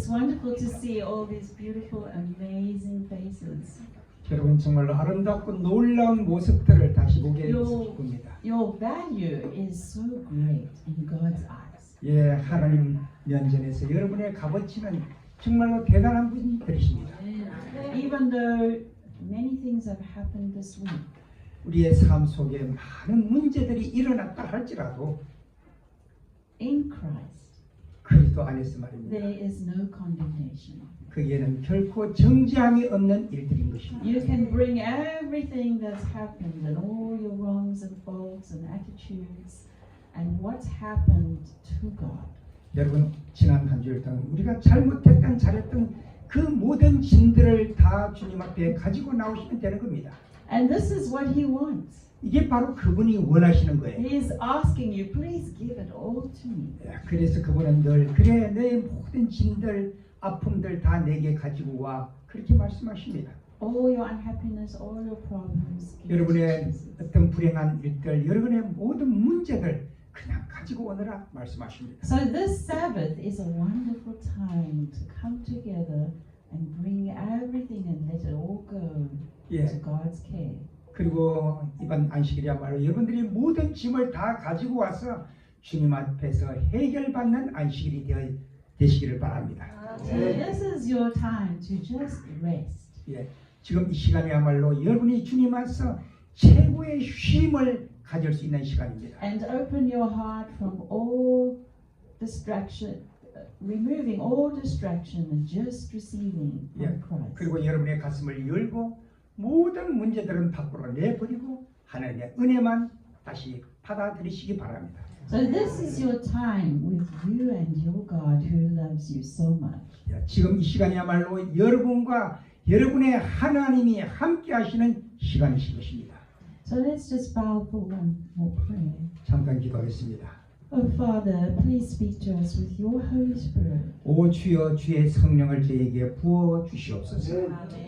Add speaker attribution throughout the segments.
Speaker 1: It's wonderful to see all these beautiful, amazing faces.
Speaker 2: 여러분 정말로 아름답고 놀라운 모습들을 다시 보게 해주셔서 기쁩니다.
Speaker 1: Your value is so great in God's eyes.
Speaker 2: 예, 하나님 면전에서 여러분의 값어치는 정말로 대단한 분들이십니다.
Speaker 1: Even though many things have happened this week,
Speaker 2: 우리의 삶 속에 많은 문제들이 일어났다 할지라도
Speaker 1: in Christ,
Speaker 2: 그리스도 안에서 말입니다.
Speaker 1: there is no condemnation.
Speaker 2: 거기에는 결코 정죄함이 없는 일들인 것입니다.
Speaker 1: You can bring everything that's happened and all your wrongs and faults and attitudes and what's happened to God.
Speaker 2: 여러분 지난 한 주일 동안 우리가 잘못했던 잘했던 그 모든 짐들을 다 주님 앞에 가지고 나오시면 되는 겁니다.
Speaker 1: And this is what He wants.
Speaker 2: 이게 바로 그분이 원하시는 거예요.
Speaker 1: He is asking you, please give it all to me.
Speaker 2: 그래서 그분은 늘 그래 내 모든 짐들 아픔들 다 내게 가지고 와 그렇게 말씀하십니다.
Speaker 1: All your unhappiness, all your problems. give it to
Speaker 2: 여러분의
Speaker 1: Jesus.
Speaker 2: 어떤 불행한 일들 여러분의 모든 문제들 그냥 가지고 오너라 말씀하십니다.
Speaker 1: So this Sabbath is a wonderful time to come together and bring everything and let it all go
Speaker 2: 예.
Speaker 1: to God's care.
Speaker 2: 그리고 이번 안식일이야말로 여러분들이 모든 짐을 다 가지고 와서 주님 앞에서 해결받는 안식일이 되시기를 바랍니다.
Speaker 1: So this is your time to just rest.
Speaker 2: 예, 지금 이 시간이야말로 여러분이 주님 앞에서 최고의 쉼을 가질 수 있는 시간입니다.
Speaker 1: And open your heart from all distraction, removing all distraction and just receiving from
Speaker 2: 예,
Speaker 1: Christ.
Speaker 2: 그리고 여러분의 가슴을 열고 모든 문제들은 밖으로 내버리고 하나님의 은혜만 다시 받아들이시기 바랍니다.
Speaker 1: So this is your time with you and your God who loves you so much.
Speaker 2: 예, 지금 이 시간이야말로 여러분과 여러분의 하나님이 함께 하시는 시간이신 것입니다.
Speaker 1: So let's just bow for one more prayer.
Speaker 2: 잠깐 기도하겠습니다.
Speaker 1: Oh Father, please speak to us with your Holy Spirit.
Speaker 2: 오 주여 주의 성령을 저에게 부어 주시옵소서.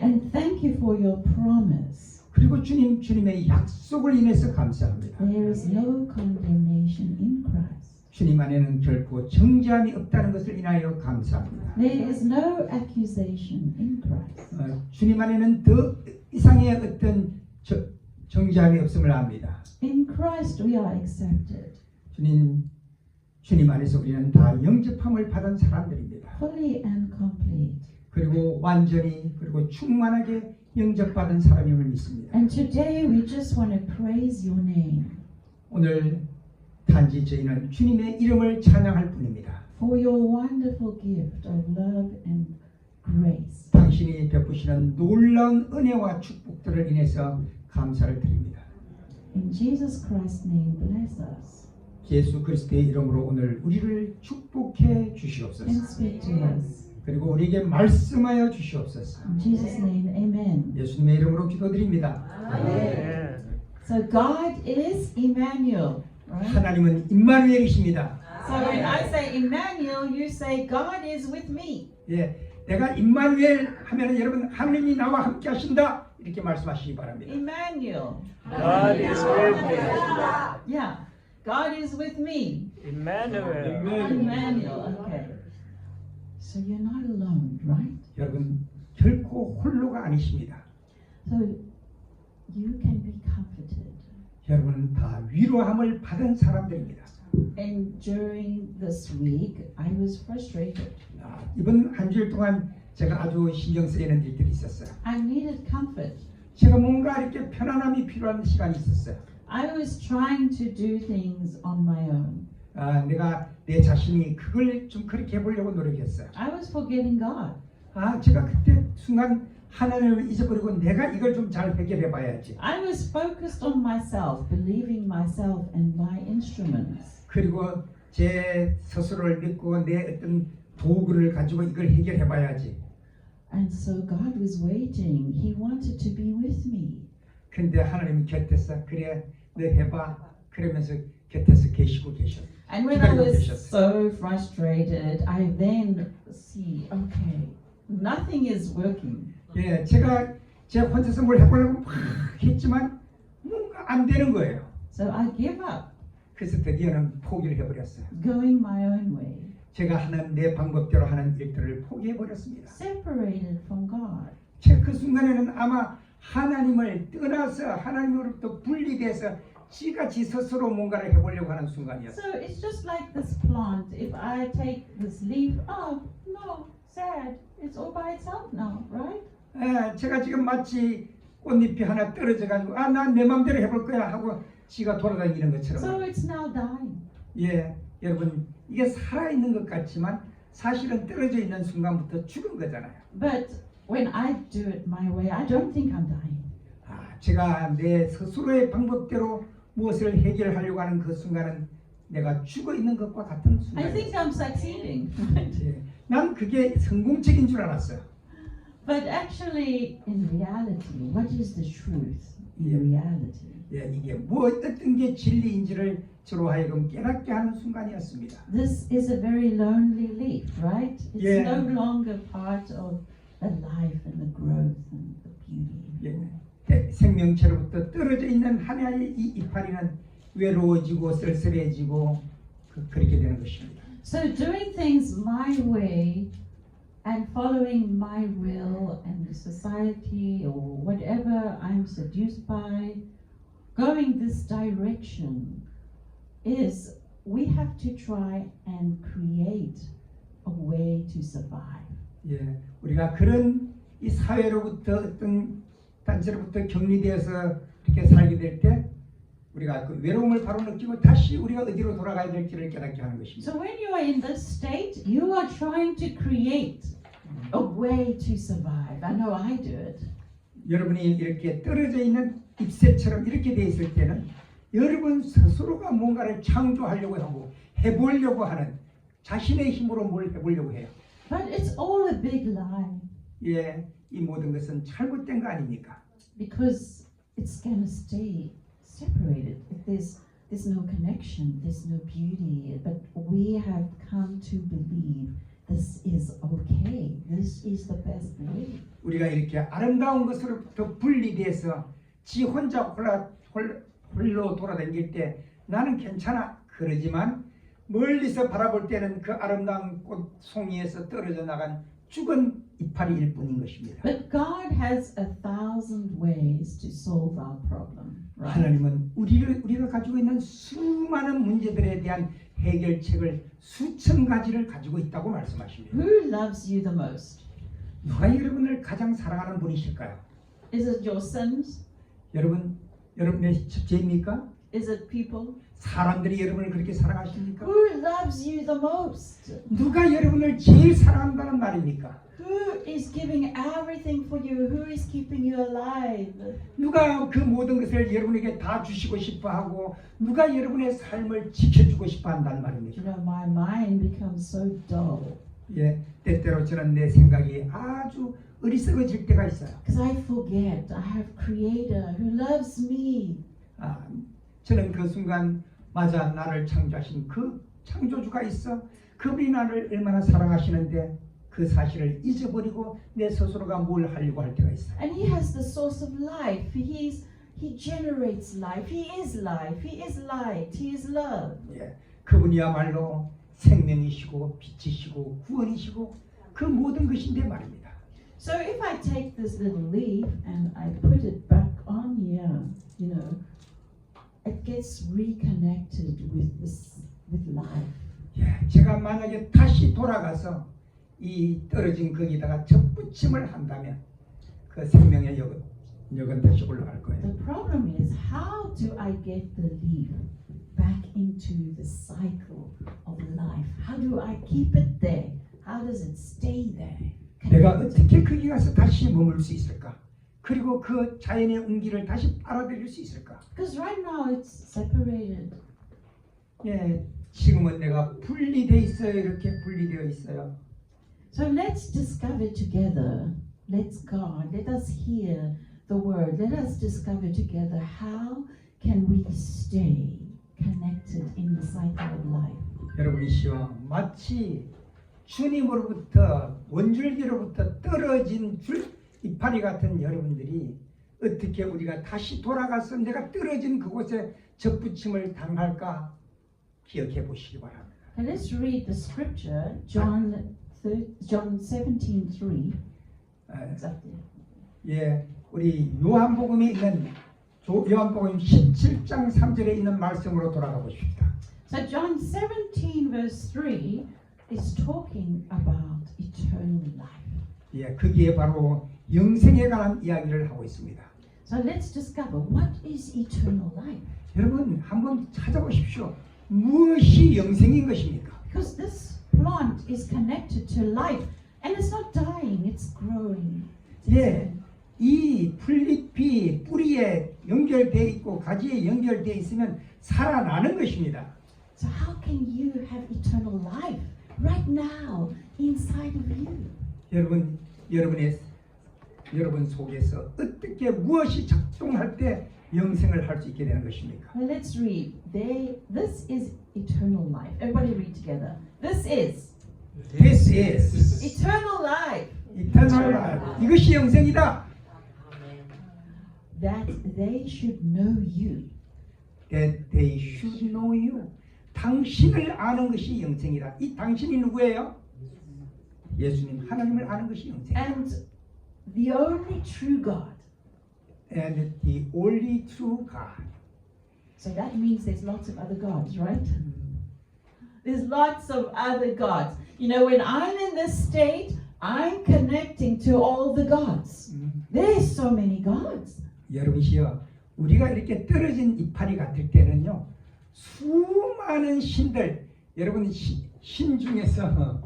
Speaker 1: And thank you for your promise.
Speaker 2: 그리고 주님의 약속을 인해서 감사합니다.
Speaker 1: There is no condemnation in Christ.
Speaker 2: 주님 안에는 결코 정죄함이 없다는 것을 인하여 감사합니다.
Speaker 1: There is no accusation in Christ.
Speaker 2: 주님 안에는 더 이상의 어떤 정죄함이 없음을 압니다.
Speaker 1: In Christ we are accepted.
Speaker 2: 주님 안에서 우리는 다 영접함을 받은 사람들입니다.
Speaker 1: Fully and complete.
Speaker 2: 그리고 완전히 그리고 충만하게 영접받은 사람임을 믿습니다.
Speaker 1: And today we just want to praise your name.
Speaker 2: 오늘 단지 저희는 주님의 이름을 찬양할 뿐입니다.
Speaker 1: For your wonderful gift of love and grace.
Speaker 2: 당신이 베푸시는 놀라운 은혜와 축복들을 인해서 감사를 드립니다.
Speaker 1: In Jesus Christ's name, bless us
Speaker 2: 예수 그리스도의 이름으로 오늘 우리를 축복해
Speaker 1: and
Speaker 2: 주시옵소서.
Speaker 1: speak to us.
Speaker 2: 그리고 우리에게 말씀하여 주시옵소서.
Speaker 1: In Jesus' name, amen.
Speaker 2: 예수님의 이름으로 기도드립니다.
Speaker 1: So God is Emmanuel, right?
Speaker 2: 하나님은 임마누엘이십니다.
Speaker 1: So when I say Emmanuel, you say God is with me.
Speaker 2: 예, 내가 임마누엘 하면은 여러분 하나님이 나와 함께 하신다 이렇게 말씀하시기 바랍니다.
Speaker 1: Emmanuel.
Speaker 3: God is with me.
Speaker 1: Yeah. God is with me.
Speaker 3: Emmanuel.
Speaker 1: Emmanuel. Okay. So you're not alone, right?
Speaker 2: 여러분 결코 홀로가 아니십니다.
Speaker 1: So you can be comforted.
Speaker 2: 여러분은 다 위로함을 받은 사람들입니다.
Speaker 1: And during this week, I was frustrated.
Speaker 2: 이번 한 주일 동안 제가 아주 신경 쓰이는 일들이 있었어요.
Speaker 1: I needed comfort.
Speaker 2: 제가 뭔가 이렇게 편안함이 필요한 시간이 있었어요.
Speaker 1: I was trying to do things on my own.
Speaker 2: 내가 내 자신이 그걸 좀 그렇게 해보려고 노력했어요.
Speaker 1: I was forgetting God.
Speaker 2: 제가 그때 순간 하나님을 잊어버리고 내가 이걸 좀 잘 해결해봐야지.
Speaker 1: I was focused on myself, believing myself and my instruments.
Speaker 2: 그리고 제 스스로를 믿고 내 어떤 도구를 가지고 이걸 해결해봐야지.
Speaker 1: And so God was waiting. He wanted to be with me.
Speaker 2: 근데 하나님 곁에서 그래 너 해봐 그러면서 곁에서 계시고 계셔.
Speaker 1: And when I was so frustrated, I then see, okay, nothing is working.
Speaker 2: 예, 제가 제 혼자서 뭘 해보려고 막 했지만 뭔가 안 되는 거예요.
Speaker 1: So I give up,
Speaker 2: 그래서 드디어는 포기를 해버렸어요.
Speaker 1: going my own way.
Speaker 2: 제가 하는 내 방법대로 하는 일들을 포기해 되어버렸습니다.
Speaker 1: separated from God.
Speaker 2: 그 순간에는 아마 하나님을 떠나서 하나님으로부터 분리돼서 지가 지 스스로 뭔가를 해보려고 하는 순간이었어요.
Speaker 1: So it's just like this plant. If I take this leaf, oh no, sad. It's all by itself now, right?
Speaker 2: 제가 지금 마치 꽃잎이 하나 떨어져가지고 난 내 마음대로 해볼 거야 하고 지가 돌아다니는
Speaker 1: So
Speaker 2: 것처럼.
Speaker 1: it's now dying.
Speaker 2: 예, 여러분 이게 살아있는 것 같지만 사실은 떨어져 있는 순간부터 죽은 거잖아요.
Speaker 1: But when I do it my way, I don't think I'm dying.
Speaker 2: 제가 내 스스로의 방법대로 무엇을 해결하려고 하는 그 순간은 내가 죽어 있는 것과 같은
Speaker 1: I think
Speaker 2: 순간이에요.
Speaker 1: I'm succeeding.
Speaker 2: 예, 난 그게 성공적인 줄 알았어요.
Speaker 1: But actually, in reality, what is the truth? In
Speaker 2: Yeah.
Speaker 1: reality,
Speaker 2: 예, 이게 뭐 어떤 게 진리인지를 저로 하여금 깨닫게 하는 순간이었습니다.
Speaker 1: this is a very lonely leaf, right? It's
Speaker 2: Yeah.
Speaker 1: no longer part of the life and the growth and the beauty.
Speaker 2: 예, 생명체로부터 떨어져 있는 하나의 이 이파리는 외로워지고 쓸쓸해지고 그렇게 되는 것입니다.
Speaker 1: So doing things my way and following my will and the society or whatever I'm seduced by, going this direction is we have to try and create a way to survive.
Speaker 2: 예, 우리가 그런 이 사회로부터 어떤 단체로부터 격리되어서 이렇게 살게 될 때 우리가 그 외로움을 바로 느끼고 다시 우리가 어디로 돌아가야 될지를 깨닫게 하는 것입니다.
Speaker 1: So when you are in this state, you are trying to create a way to survive. I know I do it.
Speaker 2: 여러분이 이렇게 떨어져 있는 잎새처럼 이렇게 돼 있을 때는 여러분 스스로가 뭔가를 창조하려고 하고 해보려고 하는 자신의 힘으로 뭘 해보려고 해요.
Speaker 1: But it's all a big lie
Speaker 2: 예, 이 모든 것은 잘못된 거 아닙니까?
Speaker 1: because it's gonna stay separated. If there's no connection, there's no beauty. But we have come to believe this is okay. This is the best way.
Speaker 2: 우리가 이렇게 아름다운 것으로부터 분리돼서 지 혼자 홀로 돌아다닐 때 나는 괜찮아 그러지만 멀리서 바라볼 때는 그 아름다운 꽃송이에서 떨어져 나간 죽은 이파리일 뿐인 것입니다.
Speaker 1: But God has 1,000 ways to solve our problem, right?
Speaker 2: 하나님은 우리가 가지고 있는 수많은 문제들에 대한 해결책을 수천 가지를 가지고 있다고 말씀하십니다.
Speaker 1: Who loves you the most?
Speaker 2: 누가 여러분을 가장 사랑하는 분이실까요?
Speaker 1: Is it your sins?
Speaker 2: 여러분의 죄입니까?
Speaker 1: Is it people?
Speaker 2: 사람들이 여러분을 그렇게 사랑하십니까?
Speaker 1: Who loves you the most?
Speaker 2: 누가 여러분을 제일 사랑한다는 말입니까?
Speaker 1: Who is giving everything for you? Who is keeping you alive?
Speaker 2: 누가 그 모든 것을 여러분에게 다 주시고 싶어하고 누가 여러분의 삶을 지켜주고 싶어한다는 말입니다.
Speaker 1: You know, my mind becomes so dull
Speaker 2: 예, 때때로 저는 내 생각이 아주 어리석어질 때가 있어요.
Speaker 1: because I forget I have Creator who loves me.
Speaker 2: 저는 그 순간 맞아 나를 창조하신 그 창조주가 있어 그분이 나를 얼마나 사랑하시는데 그 사실을 잊어버리고 내 스스로가 뭘 하려고 할 때가 있어요.
Speaker 1: And He has the source of life. He generates life. He is life. He is light. He is love.
Speaker 2: 예, 그분이야말로 생명이시고 빛이시고 구원이시고 그 모든 것인데 말입니다.
Speaker 1: So if I take this little leaf and I put it back on here, you know, it gets reconnected with life.
Speaker 2: 예, 제가 만약에 다시 돌아가서 이 떨어진 거기다가 접붙임을 한다면 그 생명의 역은 다시 올라갈 거예요.
Speaker 1: The problem is, how do I get the leaf back into the cycle of life? How do I keep it there? How does it stay there?
Speaker 2: 내가 어떻게 거기 가서 다시 머물 수 있을까? 그리고 그 자연의 온기를 다시 빨아들일 수 있을까?
Speaker 1: Because right now it's separated.
Speaker 2: 예, 지금은 내가 분리되어 있어요. 이렇게 분리되어 있어요.
Speaker 1: So let's discover together. Let us hear the word. Let us discover together how can we stay connected in the cycle of life.
Speaker 2: 여러분이시여 마치 주님으로부터 원줄기로부터 떨어진 이파리 같은 여러분들이 어떻게 우리가 다시 돌아가서 내가 떨어진 그곳에 접붙임을 당할까 기억해 보시기 바랍니다.
Speaker 1: And let's read the scripture, John John 17:3.
Speaker 2: 아,
Speaker 1: It's up there.
Speaker 2: 예, 우리 요한복음에 있는 요한복음 17장 3절에 있는 말씀으로 돌아가 보십시다.
Speaker 1: So John 17 verse 3 is talking about eternal life.
Speaker 2: 예, 거기에 바로 영생에 관한 이야기를 하고 있습니다.
Speaker 1: So let's discover what is eternal life.
Speaker 2: 여러분 한번 찾아보십시오. 무엇이 영생인 것입니까?
Speaker 1: Because this plant is connected to life and it's not dying, it's growing.
Speaker 2: 예, 이 풀잎이 뿌리에 연결되어 있고 가지에 연결되어 있으면 살아나는 것입니다.
Speaker 1: So how can you have eternal life right now inside of you?
Speaker 2: 여러분 속에서 어떻게 무엇이 작동할 때 영생을 할 수 있게 되는 것입니까?
Speaker 1: Well, let's read. This is eternal life. Everybody read together. This is
Speaker 2: This is
Speaker 1: eternal life.
Speaker 2: eternal life. 이것이 영생이다.
Speaker 1: That they should know you.
Speaker 2: That they should know you. 당신을 아는 것이 영생이다. 이 당신이 누구예요? 예수님 하나님을 아는 것이 영생이다.
Speaker 1: And the only true God.
Speaker 2: And the only true God.
Speaker 1: So that means there's lots of other gods, right? There's lots of other gods. You know, when I'm in this state, I'm connecting to all the gods. There's so many gods.
Speaker 2: 여러분이요, 우리가 이렇게 떨어진 이파리 같을 때는요, 수많은 신들, 여러분 신 중에서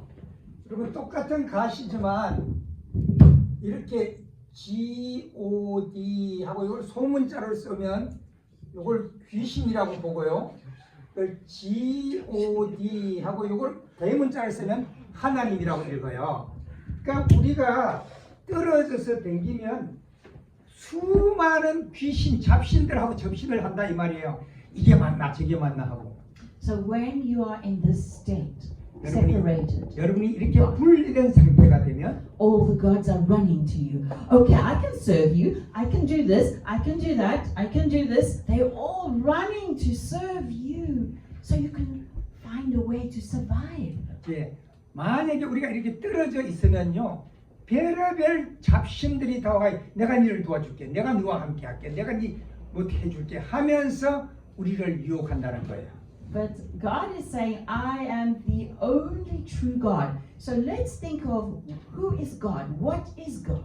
Speaker 2: 여러분 똑같은 가시지만 이렇게 G-O-D 하고 이걸 소문자를 쓰면 이걸 귀신이라고 보고요. G-O-D 하고 이걸 대문자를 쓰면 하나님이라고 읽어요. 그러니까 우리가 떨어져서 댕기면 수많은 귀신, 잡신들하고 접신을 한다 이 말이에요. 이게 맞나 저게 맞나 하고.
Speaker 1: So when you are in this state, separated,
Speaker 2: 여러분이 이렇게 분리된 상태가 되면
Speaker 1: all the gods are running to you. Okay, I can serve you. I can do this. I can do that. I can do this. They're all running to serve you, so you can find a way to survive.
Speaker 2: 예, 만약에 우리가 이렇게 떨어져 있으면요, 별의별 잡신들이 다 와. 내가 니를 도와줄게. 내가 너와 함께할게. 내가 니 뭐 해줄게 하면서 우리를 유혹한다는 거예요.
Speaker 1: But God is saying, I am the only true God. So let's think of who is God? What is God?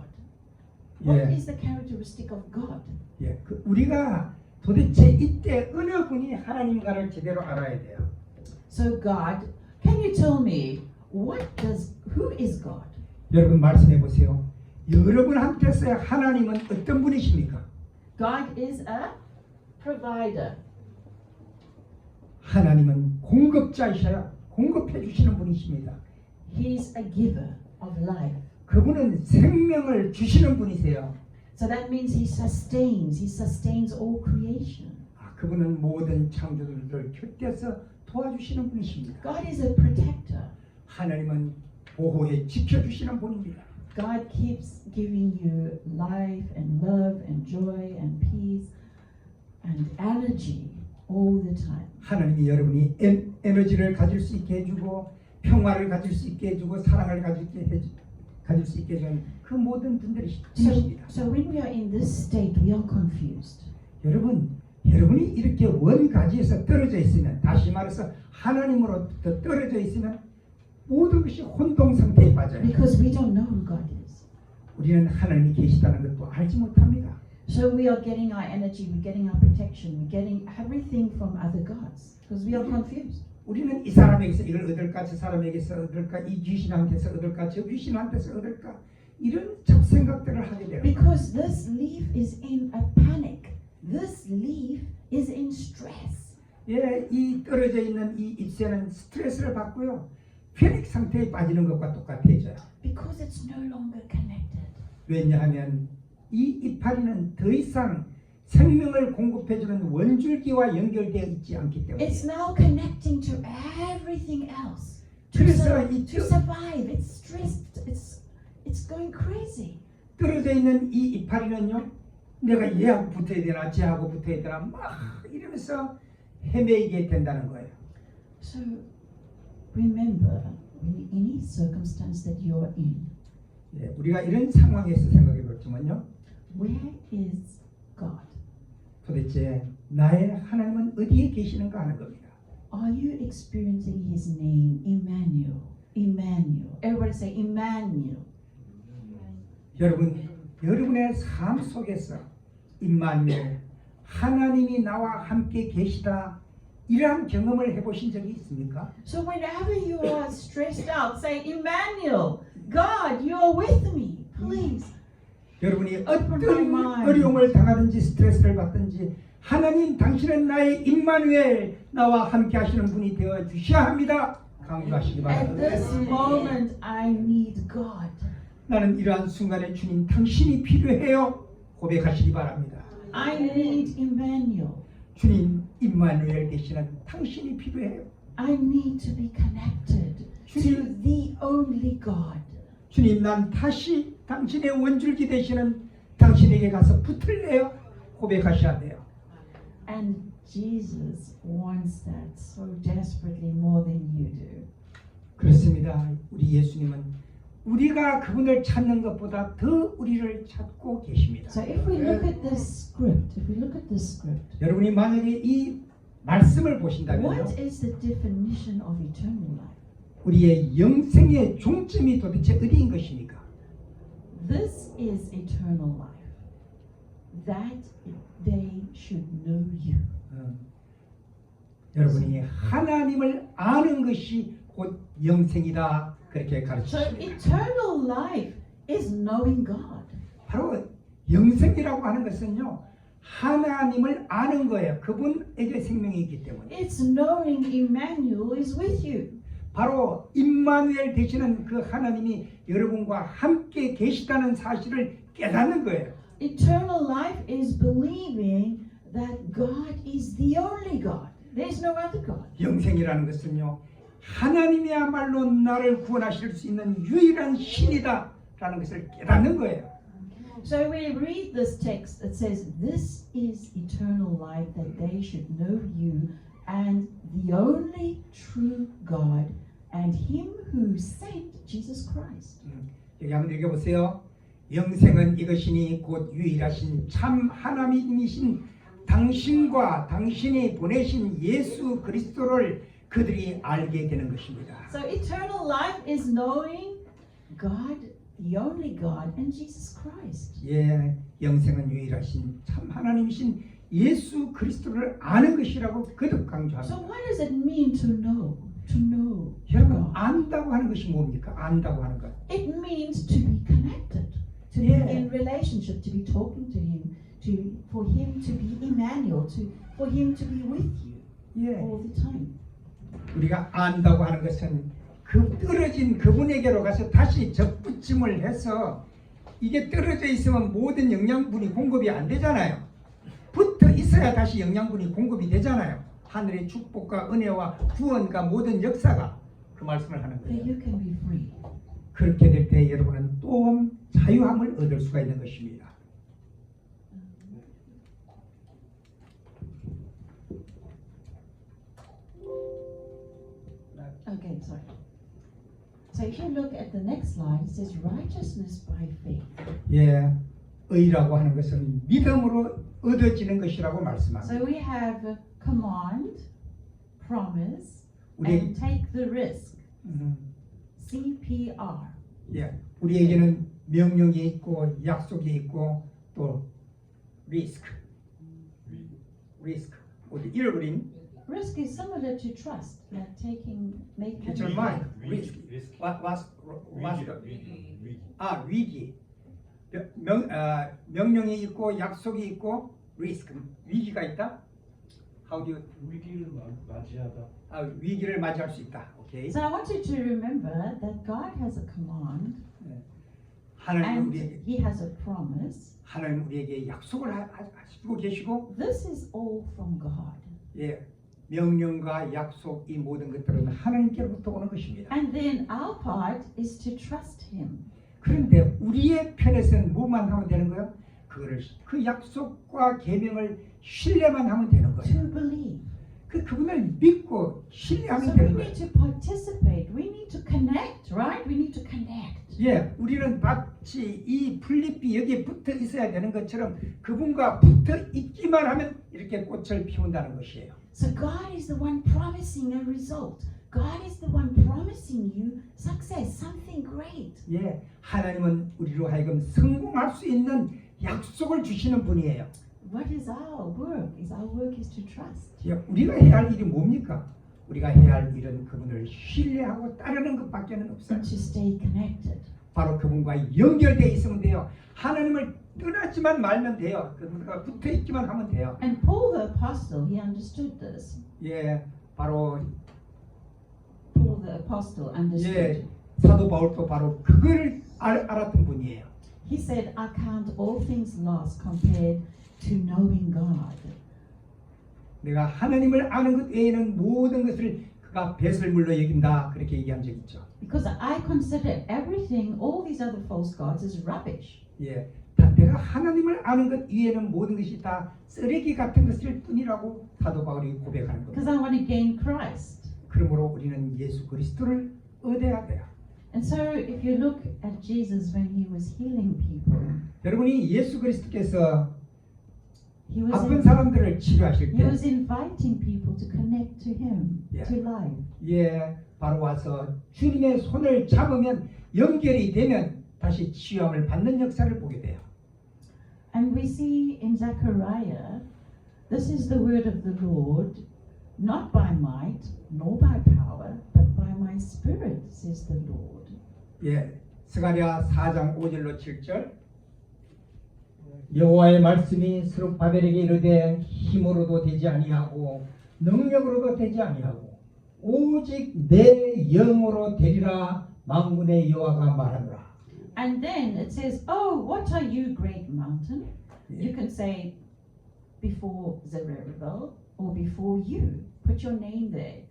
Speaker 1: What
Speaker 2: Yeah.
Speaker 1: is the characteristic of God?
Speaker 2: 예, 우리가 도대체 이때 어느 분이 하나님과를 제대로 알아야 돼요.
Speaker 1: So God, can you tell me who is God?
Speaker 2: 여러분 말씀해 보세요. 여러분한테서 하나님은 어떤 분이십니까?
Speaker 1: God is a provider.
Speaker 2: 하나님은 공급자이셔요. 공급해 주시는 분이십니다.
Speaker 1: He's a giver of life.
Speaker 2: 그분은 생명을 주시는 분이세요.
Speaker 1: So that means He sustains all creation.
Speaker 2: 그분은 모든 창조들을 곁에서 도와주시는 분이십니다.
Speaker 1: God is a protector.
Speaker 2: 하나님은 보호해 지켜주시는 분입니다.
Speaker 1: God keeps giving you life and love and joy and peace and energy all the time.
Speaker 2: 하나님이 여러분이 에너지를 가질 수 있게 해주고 평화를 가질 수 있게 해주고 사랑을 가질 수 있게 해주는 그 모든 분들이십니다.
Speaker 1: So when we are in this state, we are confused.
Speaker 2: 여러분이 이렇게 원가지에서 떨어져 있으면, 다시 말해서 하나님으로부터 떨어져 있으면 모든 것이 혼동 상태에 빠져요.
Speaker 1: Because we don't know who God is.
Speaker 2: 우리는 하나님이 계시다는 것도 알지 못합니다.
Speaker 1: So we are getting our energy, we're getting our protection, we're getting everything from other gods because we are confused.
Speaker 2: 우리는 이 사람에게서 이걸 얻을까, 저 사람에게서 얻을까, 이 귀신한테서 얻을까, 저 귀신한테서 얻을까, 이런 잡생각들을 하게 돼요.
Speaker 1: Because this leaf is in a panic. This leaf is in stress.
Speaker 2: 예, 이 떨어져 있는 이 잎새는 스트레스를 받고요. 패닉 상태에 빠지는 것과 똑같아져요.
Speaker 1: Because it's no longer connected.
Speaker 2: 왜냐하면 이 이파리는 더 이상 생명을 공급해주는 원줄기와 연결되어 있지 않기 때문에.
Speaker 1: It's now connecting to everything else.
Speaker 2: 그래서
Speaker 1: To survive, it's stressed. It's going crazy.
Speaker 2: 떨어져 있는 이 이파리는요, 내가 얘하고 붙어야 되나, 쟤하고 붙어야 되나, 막 이러면서 헤매이게 된다는 거예요.
Speaker 1: So remember, in any circumstance that you're in.
Speaker 2: 예, 우리가 이런 상황에서 생각해 보지만요.
Speaker 1: Where is God?
Speaker 2: 도대체 나의 하나님은 어디에 계시는가 하는 겁니다.
Speaker 1: Are you experiencing His name, Emmanuel? Emmanuel. Everybody say Emmanuel.
Speaker 2: 여러분의 삶 속에서 임마누엘 하나님이 나와 함께 계시다 이러한 경험을 해보신 적이 있습니까?
Speaker 1: So whenever you are stressed out, say Emmanuel, God, you are with me. Please.
Speaker 2: 여러분이
Speaker 1: Open
Speaker 2: 어떤
Speaker 1: my mind.
Speaker 2: 어려움을 당하든지 스트레스를 받든지 하나님 당신은 나의 임마누엘 나와 함께 하시는 분이 되어 주셔야 합니다. 강조하시기
Speaker 1: At
Speaker 2: 바랍니다.
Speaker 1: this moment, I need God.
Speaker 2: 나는 이러한 순간에 주님 당신이 필요해요. 고백하시기 바랍니다.
Speaker 1: I need Emmanuel.
Speaker 2: 주님 임마누엘 되시는 당신이 필요해요.
Speaker 1: I need to be connected to the only God.
Speaker 2: 주님 난 다시 당신의 원줄기 되시는 당신에게 가서 붙을래요. 고백하셔야 돼요.
Speaker 1: And Jesus wants that so desperately more than you do.
Speaker 2: 그렇습니다. 우리 예수님은 우리가 그분을 찾는 것보다 더 우리를 찾고 계십니다.
Speaker 1: So if we look at this script,
Speaker 2: 여러분이 만약에 이 말씀을 보신다면요.
Speaker 1: what is the definition of eternal life?
Speaker 2: 우리의 영생의 종점이 도대체 어디인 것입니까?
Speaker 1: This is eternal life. That they should know you.
Speaker 2: 여러분이 하나님을 아는 것이 곧 영생이다. 그렇게
Speaker 1: So
Speaker 2: 가르치십니다.
Speaker 1: eternal life is knowing God.
Speaker 2: 바로 영생이라고 하는 것은요. 하나님을 아는 거예요. 그분에게 생명이 있기 때문에.
Speaker 1: It's knowing Emmanuel is with you.
Speaker 2: 바로 임마누엘 되시는 그 하나님이 여러분과 함께 계시다는 사실을 깨닫는 거예요.
Speaker 1: Eternal life is believing that God is the only God. There's no other God.
Speaker 2: 영생이라는 것은요. 하나님이야말로 나를 구원하실 수 있는 유일한 신이다 라는 것을 깨닫는 거예요.
Speaker 1: So we read this text that says, this is eternal life, that they should know you and the only true God and Him who sent Jesus Christ.
Speaker 2: 여기 한번 읽어보세요. 영생은 이것이니 곧 유일하신 참 하나님이신 당신과 당신이 보내신 예수 그리스도를 그들이 알게 되는 것입니다.
Speaker 1: So eternal life is knowing God, the only God, and Jesus Christ.
Speaker 2: 예, 영생은 유일하신 참 하나님이신 예수 그리스도를 아는 것이라고 거듭
Speaker 1: So
Speaker 2: 강조합니다.
Speaker 1: what does it mean to know? To know
Speaker 2: 여러분
Speaker 1: God.
Speaker 2: 안다고 하는 것이 뭡니까? 안다고 하는 것.
Speaker 1: It means to be connected, to
Speaker 2: Yeah.
Speaker 1: be in relationship, to be talking to Him, for Him to be Emmanuel, for Him to be with you
Speaker 2: 예,
Speaker 1: all the time.
Speaker 2: 우리가 안다고 하는 것은 그 떨어진 그분에게로 가서 다시 접붙임을 해서 이게 떨어져 있으면 모든 영양분이 공급이 안 되잖아요. 붙어 있어야 다시 영양분이 공급이 되잖아요. 하늘의 축복과 은혜와 구원과 모든 역사가 그 말씀을 하는
Speaker 1: That
Speaker 2: 거예요.
Speaker 1: you can be free.
Speaker 2: 그렇게 될 때 여러분은 또 자유함을 얻을 수가 있는 것입니다.
Speaker 1: Okay, sorry. So if you look at the next slide, it says righteousness by faith.
Speaker 2: 예, 의라고 하는 것은 믿음으로 얻어지는 것이라고 말씀합니다.
Speaker 1: So we have command, promise,
Speaker 2: 우리
Speaker 1: and take the risk.
Speaker 2: 음,
Speaker 1: CPR.
Speaker 2: 예, 우리에게는 명령이 있고 약속이 있고 또 리스크, 어디 잃어버린
Speaker 1: Risk is similar to trust, like making.
Speaker 2: It's your mind. Risk. 위기. 명령이 있고 약속이 있고 리스크. 위기가 있다. How do you?
Speaker 3: 위기를 맞이하다.
Speaker 2: 위기를 맞이할 수 있다. 오케이.
Speaker 1: So I want you to remember that God has a command
Speaker 2: 하나님
Speaker 1: and
Speaker 2: 우리에게
Speaker 1: He has a promise.
Speaker 2: 하나님 우리에게 약속을 하시고 계시고
Speaker 1: This is all from God.
Speaker 2: 예. 명령과 약속 이 모든 것들은 하나님께로부터 오는 것입니다.
Speaker 1: And then our part is to trust Him.
Speaker 2: 그런데 우리의 편에서는 뭐만 하면 되는 거예요? 그 약속과 계명을 신뢰만 하면 되는 거예요.
Speaker 1: To believe.
Speaker 2: 그분을 믿고 신뢰하면
Speaker 1: So we
Speaker 2: 되는 거예요.
Speaker 1: need to participate. We need to connect, right? We need to connect.
Speaker 2: 예, 우리는 마치 이 풀잎이 여기에 붙어 있어야 되는 것처럼 그분과 붙어 있기만 하면 이렇게 꽃을 피운다는 것이에요.
Speaker 1: So God is the one promising a result. God is the one promising you success, something great.
Speaker 2: 예, 하나님은 우리로 하여금 성공할 수 있는 약속을 주시는 분이에요.
Speaker 1: What is our work? Our work is to trust.
Speaker 2: 예, 우리가 해야 할 일이 뭡니까? 우리가 해야 할 일은 그분을 신뢰하고 따르는 것밖에는 없어요.
Speaker 1: And to stay connected.
Speaker 2: 바로 그분과 연결되어 있으면 돼요. 하나님을 떠나지만 말면 돼요. 그분과 붙어 있기만 하면 돼요.
Speaker 1: And Paul the apostle, he understood this.
Speaker 2: 예, 바로
Speaker 1: Paul the apostle understood.
Speaker 2: 예, 사도 바울도 바로 그걸 알았던 분이에요.
Speaker 1: He said, I count all things lost compared to knowing God.
Speaker 2: 내가 하나님을 아는 것 외에는 모든 것을 그가 배설물로 여긴다 그렇게 얘기한 적 있죠.
Speaker 1: Because I consider everything, all these other false gods, as rubbish.
Speaker 2: 예, 내가 하나님을 아는 것 이외에는 모든 것이 다 쓰레기 같은 것일 뿐이라고 사도 바울이 고백하는
Speaker 1: Because
Speaker 2: 겁니다.
Speaker 1: I want to gain Christ.
Speaker 2: 그러므로 우리는 예수 그리스도를 얻어야 돼요.
Speaker 1: And so if you look at Jesus when he was healing people,
Speaker 2: 여러분이 예수 그리스도께서
Speaker 1: he was,
Speaker 2: 아픈 사람들을 치료하실
Speaker 1: he
Speaker 2: 때
Speaker 1: was inviting people to connect to him,
Speaker 2: Yeah.
Speaker 1: to life.
Speaker 2: 예, 바로 와서 주님의 손을 잡으면 연결이 되면 다시 치유함을 받는 역사를 보게 돼요.
Speaker 1: And we see in Zechariah, this is the word of the Lord, not by might, nor by power, but by my spirit, says the Lord.
Speaker 2: 예, 스가랴 4장 5절로 7절 여호와의 말씀이 스룹바벨에게 이르되 힘으로도 되지 아니하고 능력으로도 되지 아니하고 오직 내 영으로 되리라 만군의 여호와가 말하노라.
Speaker 1: And then it says, oh, what are you, great mountain? You can say before Zerubbabel or before you. Put your name there.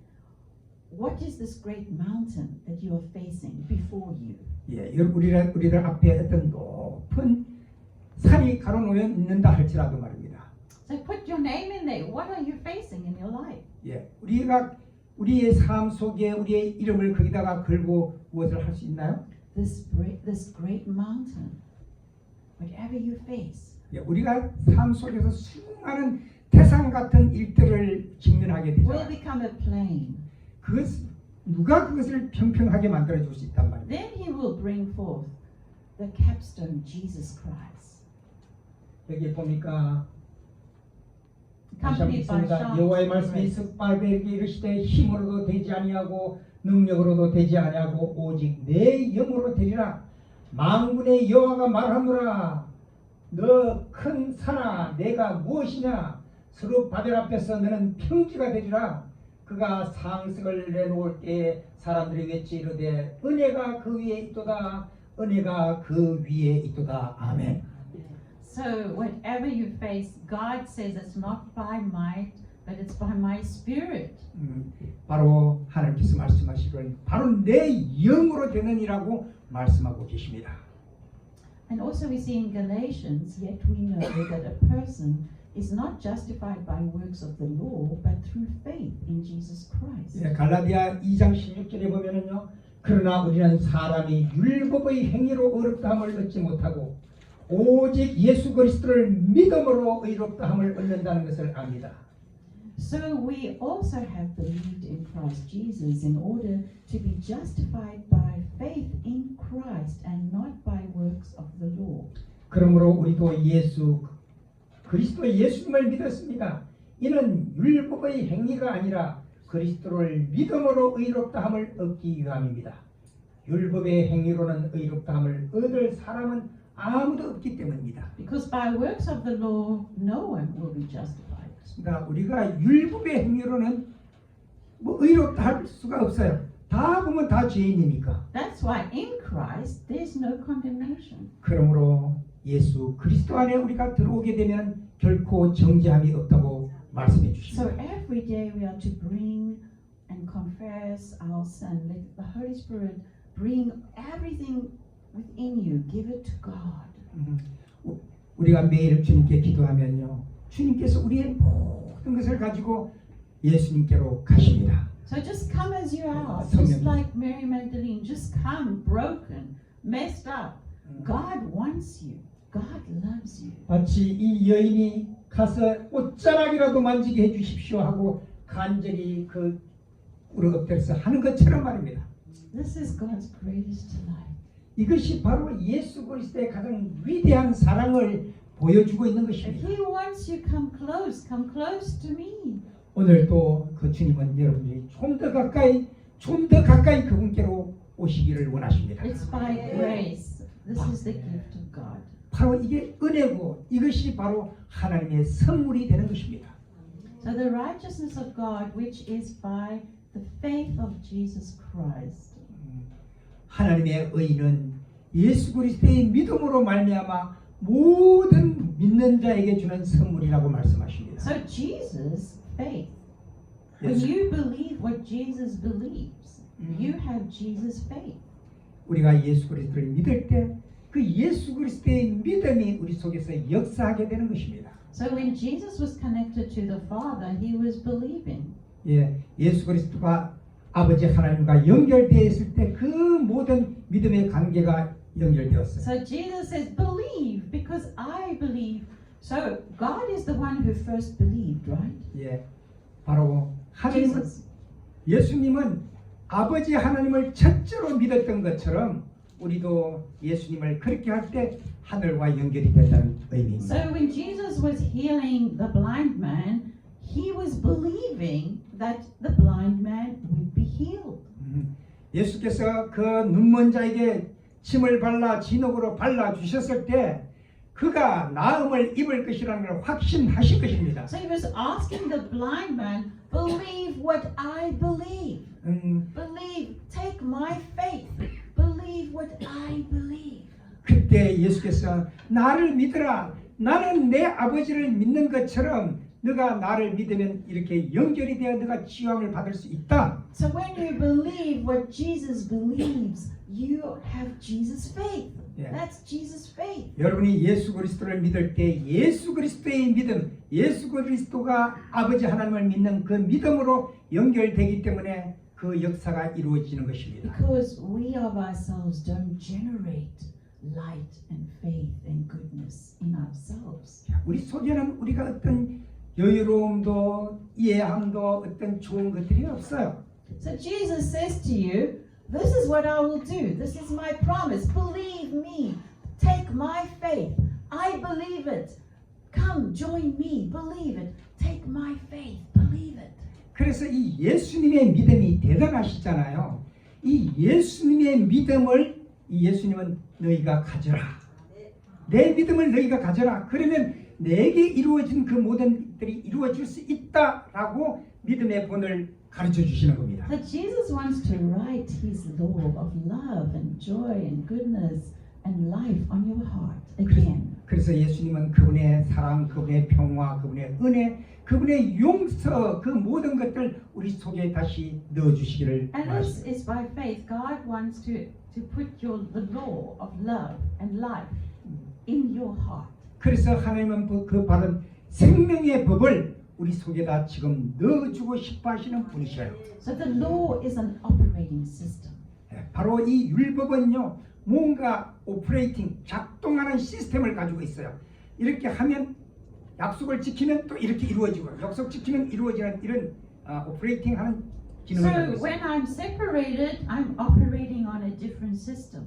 Speaker 1: What is this great mountain that you are facing before you?
Speaker 2: 예, 우리들 앞에 어떤 높은 산이 가로놓여 있는다 할지라도 말입니다.
Speaker 1: So put your name in there. What are you facing in your life?
Speaker 2: 예, 우리가 우리의 삶 속에 우리의 이름을 거기다가 걸고 무엇을 할 수 있나요?
Speaker 1: This great mountain, whatever you face.
Speaker 2: 예, 우리가 삶 속에서 수많은 태산 같은 일들을 직면하게
Speaker 1: Will
Speaker 2: 되잖아요.
Speaker 1: become a plain.
Speaker 2: 누가 그것을 평평하게 만들어 줄 수 있단 말이에요.
Speaker 1: Then he will bring forth the capstone, Jesus Christ.
Speaker 2: 여기 보니까 다시 한번
Speaker 1: Accompanied by
Speaker 2: 읽습니다.
Speaker 1: shouts
Speaker 2: 여호와의
Speaker 1: of
Speaker 2: 말씀이
Speaker 1: praise.
Speaker 2: 스룹바벨에게 이르시되 힘으로도 되지 아니하고 능력으로도 되지 아니하고 오직 내 영으로 되리라. 만군의 여호와가 말하노라. 너 큰 산아 내가 무엇이냐? 스룹바벨 앞에서 너는 평지가 되리라. 그가 상석을 내놓을 때에 사람들이 외치 이르되 은혜가 그 위에 있도다. 은혜가 그 위에 있도다. 아멘.
Speaker 1: So whatever you face, God says it's not by might, but it's by my spirit.
Speaker 2: 바로 하나님께서 말씀하시기를 바로 내 영으로 되느니라고 말씀하고 계십니다.
Speaker 1: And also we see in Galatians, yet we know that a person is not justified by works of the law, but through faith in Jesus Christ.
Speaker 2: 예, 갈라디아 2장 16절에 보면은요. 그러나 우리는 사람이 율법의 행위로 의롭다함을 얻지 못하고 오직 예수 그리스도를 믿음으로 의롭다함을 얻는다는 것을 압니다.
Speaker 1: So we also have believed in Christ Jesus in order to be justified by faith in Christ and not by works of the law.
Speaker 2: 그러므로 우리도 그리스도 예수님을 믿었습니다. 이는 율법의 행위가 아니라 그리스도를 믿음으로 의롭다함을 얻기 위함입니다. 율법의 행위로는 의롭다함을 얻을 사람은 아무도 없기 때문입니다.
Speaker 1: Because by works of the law, no one will be justified.
Speaker 2: 그러니까 우리가 율법의 행위로는 뭐 의롭다 할 수가 없어요. 다 보면 다 죄인이니까.
Speaker 1: That's why in Christ there's no condemnation.
Speaker 2: 그러므로 예수 그리스도 안에 우리가 들어오게 되면 결코 정죄함이 없다고 말씀해
Speaker 1: So
Speaker 2: 주십니다.
Speaker 1: every day we are to bring and confess our sin. Let the Holy Spirit bring everything within you. Give it to God.
Speaker 2: 우리가 매일 주님께 기도하면요. 주님께서 우리의 모든 것을 가지고 예수님께로 가십니다.
Speaker 1: So just come as you are,
Speaker 2: 성령.
Speaker 1: just like Mary Magdalene. Just come broken, messed up. God wants you. God loves you.
Speaker 2: 마치 이 여인이 가서 옷자락이라도 만지게 해주십시오 하고 간절히 그 우리 엎드려서 하는 것처럼 말입니다.
Speaker 1: This is God's greatest delight.
Speaker 2: 이것이 바로 예수 그리스도의 가장 위대한 사랑을 보여주고 있는
Speaker 1: If
Speaker 2: 것입니다.
Speaker 1: He wants you, come close to me.
Speaker 2: 오늘 또 그 주님은 여러분들이 좀 더 가까이 그분께로 오시기를 원하십니다.
Speaker 1: It's by grace. This is the gift of God.
Speaker 2: 바로 이게 은혜고 이것이 바로 하나님의 선물이 되는 것입니다.
Speaker 1: So the righteousness of God, which is by the faith of Jesus Christ.
Speaker 2: 하나님의 의는 예수 그리스도의 믿음으로 말미암아 모든 믿는 자에게 주는 선물이라고 말씀하십니다.
Speaker 1: So Jesus' faith. When
Speaker 2: 예수,
Speaker 1: you believe what Jesus believes, you have Jesus' faith.
Speaker 2: 우리가 예수 그리스도를 믿을 때 그 예수 그리스도의 믿음이 우리 속에서 역사하게 되는 것입니다.
Speaker 1: So when Jesus was connected to the Father, he was believing.
Speaker 2: 예수 그리스도가 아버지 하나님과 연결되어 있을 때 그 모든 믿음의 관계가 연결되었어요.
Speaker 1: So Jesus says, believe because I believe. So God is the one who first believed, right?
Speaker 2: 바로 하나님은
Speaker 1: Jesus.
Speaker 2: 예수님은 아버지 하나님을 첫째로 믿었던 것처럼 우리도 예수님을 그렇게 할 때 하늘과 연결이 된다는 의미입니다.
Speaker 1: So when Jesus was healing the blind man, he was believing that the blind man would be healed.
Speaker 2: 예수께서 그 눈먼 자에게 침을 발라 진흙으로 발라 주셨을 때 그가 나음을 입을 것이라는 걸 확신하신 것입니다.
Speaker 1: So he was asking the blind man, believe what I believe. Believe, take my faith. Believe what I believe.
Speaker 2: 그때 예수께서 나를 믿으라. 나는 내 아버지를 믿는 것처럼 너가 나를 믿으면 이렇게 연결이 되어 너가 치유함을 받을 수 있다.
Speaker 1: So when you believe what Jesus believes, you have Jesus' faith. That's Jesus' faith.
Speaker 2: 여러분이 예수 그리스도를 믿을 때 예수 그리스도의 믿음, 예수 그리스도가 아버지 하나님을 믿는 그 믿음으로 연결되기 때문에 그 역사가 이루어지는 것입니다.
Speaker 1: Because we of ourselves don't generate light and faith and goodness in ourselves.
Speaker 2: 우리 속에는 우리가 어떤 여유로움도 이해함도 어떤 좋은 것들이 없어요.
Speaker 1: So Jesus says to you, this is what I will do. This is my promise. Believe me. Take my faith. I believe it. Come, join me. Believe it. Take my faith. Believe it.
Speaker 2: 그래서 이 예수님의 믿음이 대단하시잖아요. 이 예수님의 믿음을 이 예수님은 너희가 가져라. 내 믿음을 너희가 가져라. 그러면 내게 이루어진 그 모든 것들이 이루어질 수 있다라고 믿음의 본을 가르쳐 주시는 겁니다.
Speaker 1: That Jesus wants to write His law of love and joy and goodness and life on your heart again.
Speaker 2: 그래서 예수님은 그분의 사랑, 그분의 평화, 그분의 은혜, 그분의 용서 그 모든 것들 우리 속에 다시 넣어 주시기를
Speaker 1: And this
Speaker 2: 바랍니다.
Speaker 1: is by faith. God wants to put the law of love and life in your heart.
Speaker 2: 그래서 하나님은 그 바른 생명의 법을 우리 속에다 지금 넣어주고 싶어 하시는 분이셔요.
Speaker 1: So the law is an operating system.
Speaker 2: 바로 이 율법은요, 뭔가 오퍼레이팅, 작동하는 시스템을 가지고 있어요. 이렇게 하면 약속을 지키면 또 이렇게 이루어지고, 약속 지키면 이루어지는 이런 오퍼레이팅 하는 기능을 가지고
Speaker 1: So
Speaker 2: 있어요.
Speaker 1: when I'm separated, I'm operating on a different system.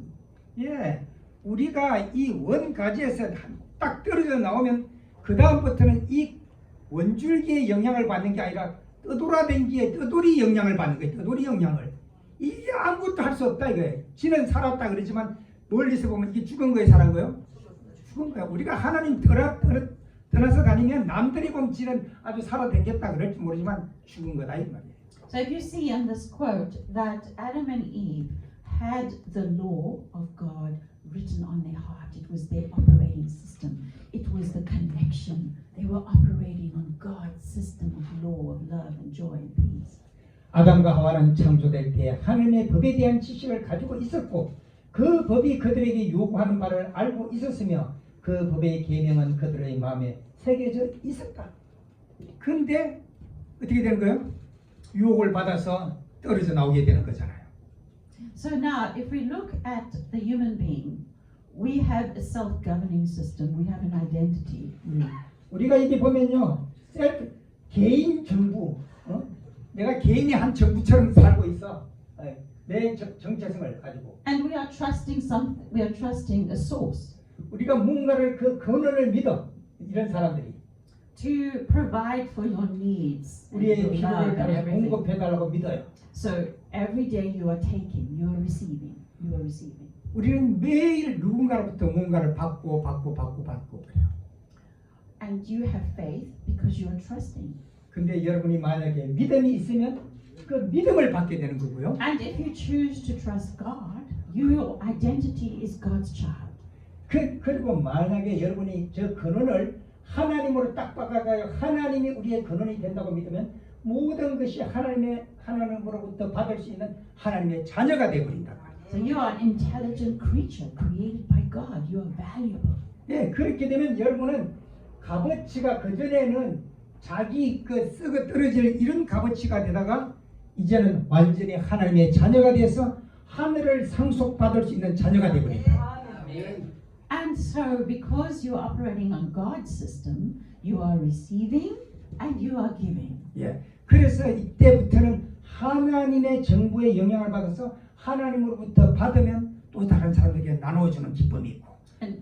Speaker 2: 우리가 이 원가지에서 딱 떨어져 나오면 그 다음부터는 이 원줄기의 영향을 받는 게 아니라 떠돌아댕기에 떠돌이 영향을 받는 거예요. 떠돌이 영향을. 이게 아무것도 할 수 없다 이거예요. 지는 살았다 그러지만 멀리서 보면 이게 죽은 거예요, 살은 거예요? 죽은 거야. 우리가 하나님 떠나서 다니면 남들이 보면 지는 아주 살아댕겼다 그럴지 모르지만 죽은 거다 이 말이에요.
Speaker 1: So if you see in this quote that Adam and Eve had the law of God written on their heart. It was their operating system. It was the connection. They were operating on God's system of law, of love and joy and peace.
Speaker 2: 아담과 하와는 창조될 때 하나님의 법에 대한 지식을 가지고 있었고 그 법이 그들에게 요구하는 바를 알고 있었으며 그 법의 계명은 그들의 마음에 새겨져 있었다. 그런데 어떻게 되는 거예요? 유혹을 받아서 떨어져 나오게 되는 거잖아요.
Speaker 1: So now, if we look at the human being, we have a self-governing system. We have an identity.
Speaker 2: 우리가 이게 보면요, 셀프 개인 정부, 내가 개인이 한 정부처럼 살고 있어. 내 정체성을 가지고.
Speaker 1: And we are trusting we are trusting a source
Speaker 2: 우리가 뭔가를 그 근원을 믿어. 이런 사람들이
Speaker 1: to provide for your needs and
Speaker 2: 우리의
Speaker 1: your love
Speaker 2: 필요를
Speaker 1: and everything.
Speaker 2: 공급해달라고 믿어요.
Speaker 1: So every day you are taking, you are receiving, you are receiving.
Speaker 2: 우리는 매일 누군가로부터 뭔가를 받고 그래요.
Speaker 1: And you have faith because you are trusting.
Speaker 2: 근데 여러분이 만약에 믿음이 있으면 그 믿음을 받게 되는 거고요.
Speaker 1: And if you choose to trust God, your identity is God's child.
Speaker 2: 그리고 만약에 여러분이 저 근원을 하나님으로 딱 박아가요. 하나님이 우리의 근원이 된다고 믿으면 모든 것이 하나님으로부터 받을 수 있는 하나님의 자녀가 되어버린다.
Speaker 1: So you are an intelligent creature created by God. You are valuable.
Speaker 2: 네, 그렇게 되면 여러분은 값어치가 그전에는 자기 그 썩어 떨어질 이런 값어치가 되다가 이제는 완전히 하나님의 자녀가 돼서 하늘을 상속받을 수 있는 자녀가 되어버린다.
Speaker 1: And so because you are operating on God's system, you are receiving and you are giving.
Speaker 2: 예, 그래서 이때부터는 하나님의 정부의 영향을 받아서 하나님으로부터 받으면 또 다른 사람에게 나누어주는 기쁨이 있고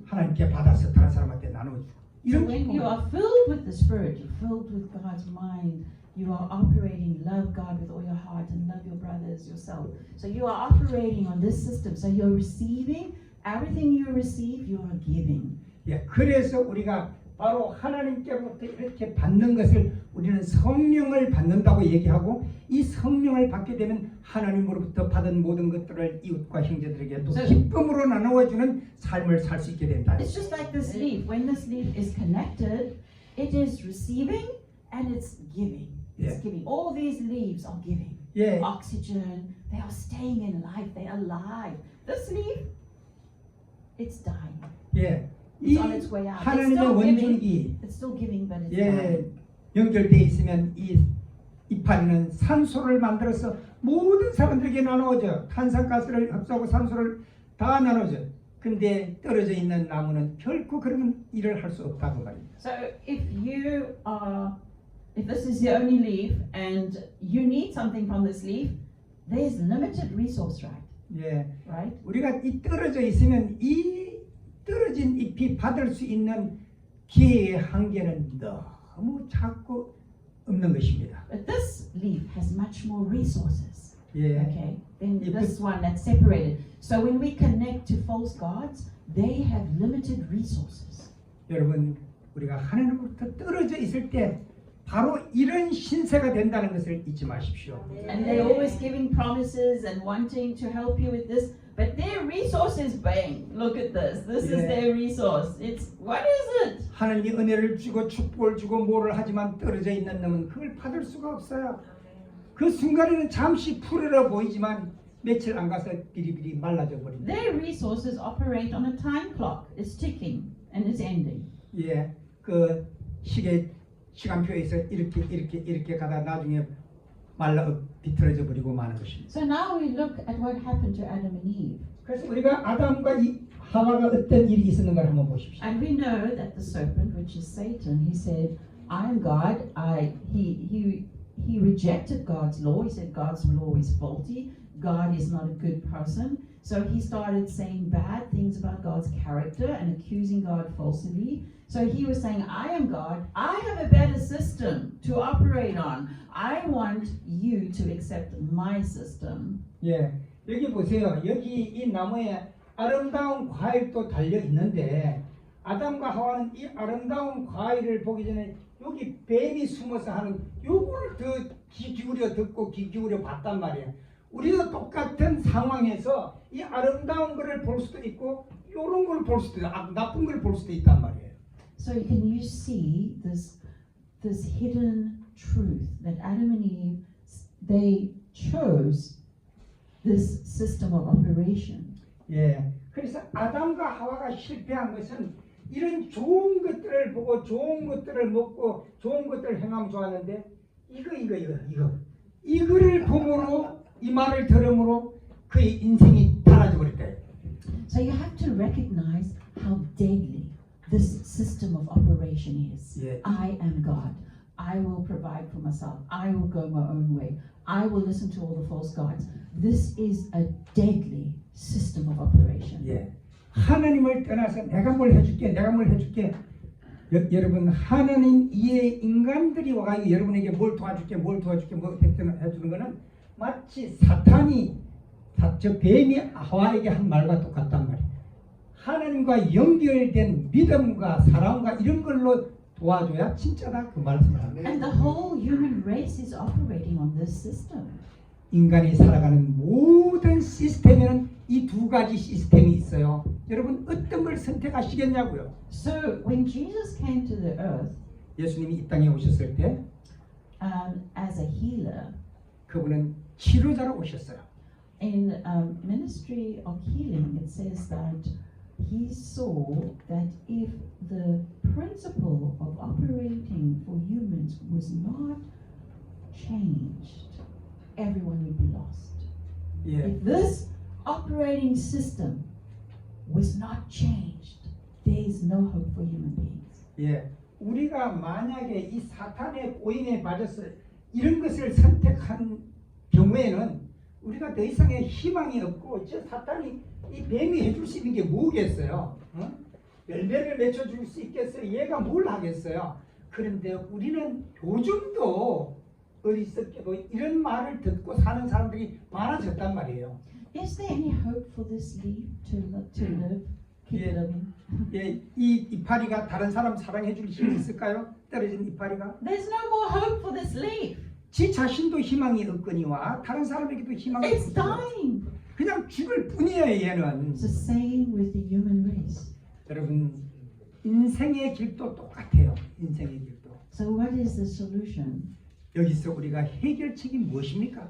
Speaker 2: 하나님께 받아서 다른 사람한테 나누어주고
Speaker 1: So
Speaker 2: 이런
Speaker 1: when
Speaker 2: 기쁨이
Speaker 1: you are filled with the Spirit, you're filled with God's mind, you are operating, love God with all your heart and love your brothers, yourself. So you are operating on this system. So you're receiving, everything you receive, you are giving.
Speaker 2: 예, 그래서 우리가 바로 하나님께로부터 이렇게 받는 것을 우리는 성령을 받는다고 얘기하고 이 성령을 받게 되면 하나님으로부터 받은 모든 것들을 이웃과 형제들에게 또 기쁨으로 나누어주는 삶을 살 수 있게 된다.
Speaker 1: It's just like this leaf. When this leaf is connected, it is receiving and it's giving. It's
Speaker 2: Yeah.
Speaker 1: giving. All these leaves are giving.
Speaker 2: 예,
Speaker 1: Oxygen, they are staying in life, they are alive. This leaf, it's dying.
Speaker 2: 예, 이
Speaker 1: It's on its way out. It's
Speaker 2: 하나님의
Speaker 1: still giving.
Speaker 2: 원줄기
Speaker 1: It's still giving, but it's
Speaker 2: 예,
Speaker 1: dying.
Speaker 2: 연결되어 있으면 이 이파리는 산소를 만들어서 모든 사람들에게 나누어져. 탄산가스를 흡수하고 산소를 다 나누어져. 근데 떨어져 있는 나무는 결코 그런 일을 할 수 없다고 말입니다.
Speaker 1: So if this is the only leaf and you need something from this leaf, there's limited resource, right?
Speaker 2: 예,
Speaker 1: Right?
Speaker 2: 우리가 이 떨어져 있으면 이 떨어진 잎이 받을 수 있는 기회의 한계는 너무 작고 없는 것입니다.
Speaker 1: But this leaf has much more resources.
Speaker 2: 예,
Speaker 1: Okay, than
Speaker 2: Yeah,
Speaker 1: this one that's separated. So when we connect to false gods, they have limited resources.
Speaker 2: 여러분 우리가 하나님으로부터 떨어져 있을 때 바로 이런 신세가 된다는 것을 잊지 마십시오.
Speaker 1: And they're always giving promises and wanting to help you with this, but their resource is bang. Look at this. This is
Speaker 2: Yeah.
Speaker 1: their resource. It's what is it?
Speaker 2: 하나님이 은혜를 주고 축복을 주고 뭐를 하지만 떨어져 있는 놈은 그걸 받을 수가 없어요. 그 순간에는 잠시 푸르러 보이지만 며칠 안 가서 비리비리 말라져 버린다.
Speaker 1: Their resources operate on a time clock. It's ticking and it's ending.
Speaker 2: 예, 그 시간표에서 이렇게 가다 나중에 말라 비틀어져 버리고 마는 것입니다.
Speaker 1: So now we look at what happened to Adam and Eve.
Speaker 2: 그래서 우리가 아담과 이 하와가 어떤 일이 있었는가를 한번 보십시오.
Speaker 1: And we know that the serpent, which is Satan, he said, I am God. He rejected God's law. He said God's law is faulty. God is not a good person. So he started saying bad things about God's character and accusing God falsely. So he was saying, I am God. I have a better system to operate on. I want you to accept my system.
Speaker 2: 예, 여기 보세요. 여기 이 나무에 아름다운 과일도 달려 있는데 아담과 하와는 이 아름다운 과일을 보기 전에 여기 뱀이 숨어서 하는 요걸 더 귀 기울여 듣고 귀 기울여 봤단 말이에요. 우리도 똑같은 상황에서 이 아름다운 거를 볼 수도 있고 요런 걸 볼 수도 있고 나쁜 걸 볼 수도 있단 말이에요.
Speaker 1: So can you see this hidden truth that Adam and Eve, they chose this system of operation.
Speaker 2: 예, 그래서 아담과 하와가 실패한 것은 이런 좋은 것들을 보고 좋은 것들을 먹고 좋은 것들을 행하면 좋았는데 이거를 보므로 이 말을 들음으로 그의 인생이 달아져 버렸다.
Speaker 1: So you have to recognize how deadly this system of operation is.
Speaker 2: Yeah.
Speaker 1: I am God. I will provide for myself. I will go my own way. I will listen to all the false gods. This is a deadly system of operation.
Speaker 2: 예. 하나님을 떠나서 내가 뭘 해줄게, 내가 뭘 해줄게. 여러분 하나님 이해 인간들이 와가지고 여러분에게 뭘 도와줄게, 뭘 도와줄게, 뭘 해주는 거는 마치 사탄이 저 뱀이 하와에게 한 말과 똑같단 말이에요. 하나님과 연결된 믿음과 사랑과 이런 걸로 도와줘야 진짜다 그 말씀을 합니다.
Speaker 1: And the whole human race is operating on this system.
Speaker 2: 인간이 살아가는 모든 시스템에는 이 두 가지 시스템이 있어요. 여러분 어떤 걸 선택하시겠냐고요?
Speaker 1: So when Jesus came to the earth
Speaker 2: 예수님이 이 땅에 오셨을 때
Speaker 1: as a healer,
Speaker 2: 그분은 치료자로 오셨어요.
Speaker 1: in ministry of healing, it says that he saw that if the principle of operating for humans was not changed, everyone would be lost.
Speaker 2: 예.
Speaker 1: If this operating system was not changed, there is no hope for human beings.
Speaker 2: 예. 우리가 만약에 이 사탄의 오인에 빠져서 이런 것을 선택한 경우에는 우리가 더 이상의 희망이 없고 저 사탄이 이 뱀이 해줄 수 있는 게 뭐겠어요? 열매를 맺혀줄 수 있겠어요? 얘가 뭘 하겠어요? 그런데 우리는 요즘도 어리석게도 이런 말을 듣고 사는 사람들이 많아졌단 말이에요.
Speaker 1: Is there any hope for this leaf to live, keep
Speaker 2: Yeah.
Speaker 1: living?
Speaker 2: 예, 이 이파리가 다른 사람 사랑해 줄 힘이 있을까요? 떨어진 이파리가?
Speaker 1: There's no more hope for this leaf.
Speaker 2: 지 자신도 희망이 없거니와 다른 사람에게도 희망이
Speaker 1: It's
Speaker 2: 없어요.
Speaker 1: dying.
Speaker 2: 그냥 죽을 뿐이에요 얘는.
Speaker 1: It's the same with the human race.
Speaker 2: 여러분 인생의 길도 똑같아요. 인생의 길도.
Speaker 1: So what is the solution?
Speaker 2: 여기서 우리가 해결책이 무엇입니까?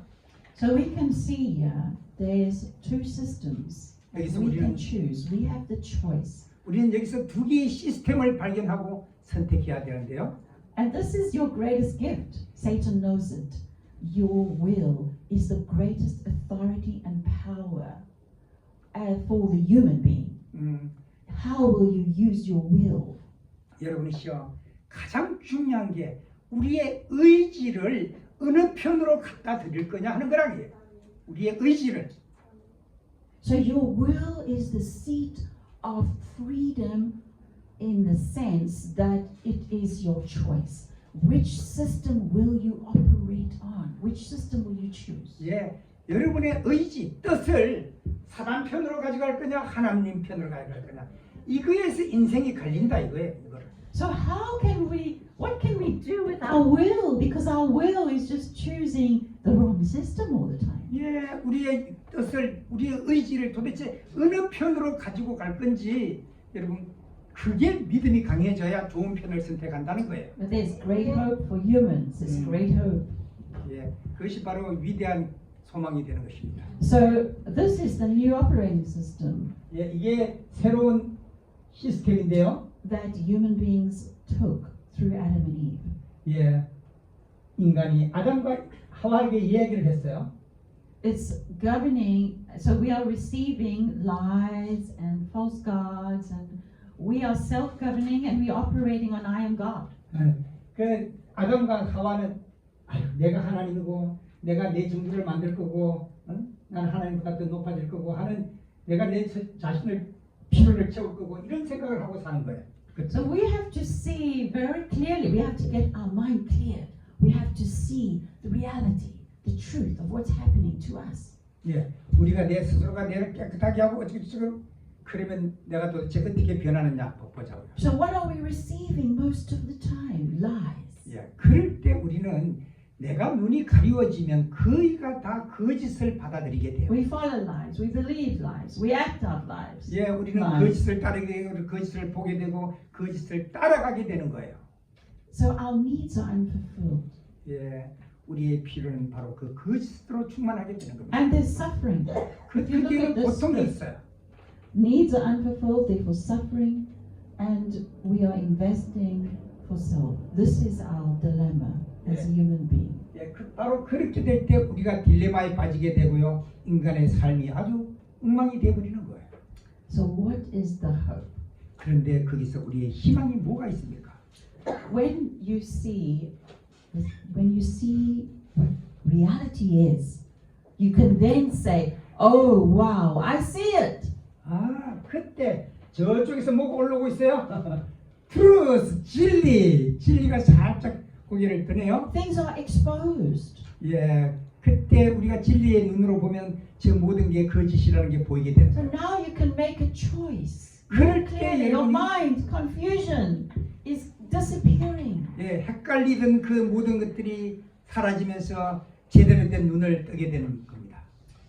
Speaker 1: So we can see here there's two systems that
Speaker 2: 여기서
Speaker 1: we
Speaker 2: 우리는
Speaker 1: can choose. We have the choice.
Speaker 2: 우리는 여기서 두 개의 시스템을 발견하고 선택해야 되는데요.
Speaker 1: And this is your greatest gift. Satan knows it. Your will is the greatest authority and power for the human being. How will you use your will?
Speaker 2: 여러분이시여 가장 중요한 게 우리의 의지를 어느 편으로 갖다 드릴 거냐 하는 거라고요. 우리의 의지를.
Speaker 1: So your will is the seat of freedom in the sense that it is your choice. Which system will you operate on? Which system will you choose?
Speaker 2: 예, 여러분의 의지, 뜻을 사단 편으로 가져갈 거냐, 하나님 편으로 가져갈 거냐. 이거에서 인생이 갈린다 이거예요. 이거를.
Speaker 1: So what can we do with our will? Because our will is just choosing the wrong system all the time.
Speaker 2: 예, 우리의 뜻을, 우리의 의지를 도대체 어느 편으로 가지고 갈 건지 여러분 그게 믿음이 강해져야 좋은 편을 선택한다는 거예요.
Speaker 1: But there's great hope for humans. There's great hope.
Speaker 2: 예, 그것이 바로 위대한 소망이 되는 것입니다.
Speaker 1: So this is the new operating system
Speaker 2: 예, 이게 새로운 시스템인데요.
Speaker 1: that human beings took through Adam and Eve.
Speaker 2: 예, 인간이 아담과 하와에게 이야기를 했어요.
Speaker 1: It's governing, so we are receiving lies and false gods, and we are self-governing and we are operating on I am God.
Speaker 2: 그 아담과 하와는 내가 하나님이고 내가 내 증거를 만들 거고 나는 하나님보다 더 높아질 거고 하는 내가 내 자신을 피로를 채울 거고 이런 생각을 하고 사는 거예요.
Speaker 1: So we have to see very clearly, we have to get our mind clear. We have to see the reality, the truth of what's happening to us.
Speaker 2: 예, 우리가 내 스스로가 내를 깨끗하게 하고 어쩌고 그러면 내가 도대체 어떻게 변하느냐 보자고요.
Speaker 1: So what are we receiving most of the time? Lies.
Speaker 2: 예, 그럴 때 우리는 내가 눈이 가리워지면 거의가 다 거짓을 받아들이게 돼요.
Speaker 1: We follow lies, we believe lies, we act out lies.
Speaker 2: 예, 우리는 거짓을 따르게 되고 거짓을 보게 되고 거짓을 따라가게 되는 거예요.
Speaker 1: So our needs are unfulfilled.
Speaker 2: 예, 우리의 필요는 바로 그 거짓으로 충만하게 되는 겁니다.
Speaker 1: And there's suffering. If you look at
Speaker 2: 그때는
Speaker 1: this
Speaker 2: 고통이
Speaker 1: list,
Speaker 2: 있어요.
Speaker 1: needs are unfulfilled, therefore suffering, and we are investing for self. This is our dilemma. as a human being.
Speaker 2: 예, 바로 그렇게 될 때 우리가 딜레마에 빠지게 되고요. 인간의 삶이 아주 엉망이 되어버리는 거예요.
Speaker 1: So what is the hope?
Speaker 2: 그런데 거기서 우리의 희망이 뭐가 있습니까?
Speaker 1: When you see what reality is, you can then say, "Oh wow, I see it."
Speaker 2: 아, 그때 저쪽에서 뭐가 올라오고 있어요? 트루스, 진리가 살짝 고개를 드네요.
Speaker 1: Things are exposed.
Speaker 2: 예, 그때 우리가 진리의 눈으로 보면 저 모든 게 거짓이라는 게 보이게 되는
Speaker 1: So
Speaker 2: 거예요.
Speaker 1: now you can make a choice.
Speaker 2: 그럴
Speaker 1: More
Speaker 2: 때
Speaker 1: clearly, your
Speaker 2: 여러분이
Speaker 1: mind, confusion is disappearing.
Speaker 2: 예, 헷갈리던 그 모든 것들이 사라지면서 제대로 된 눈을 뜨게 되는 겁니다.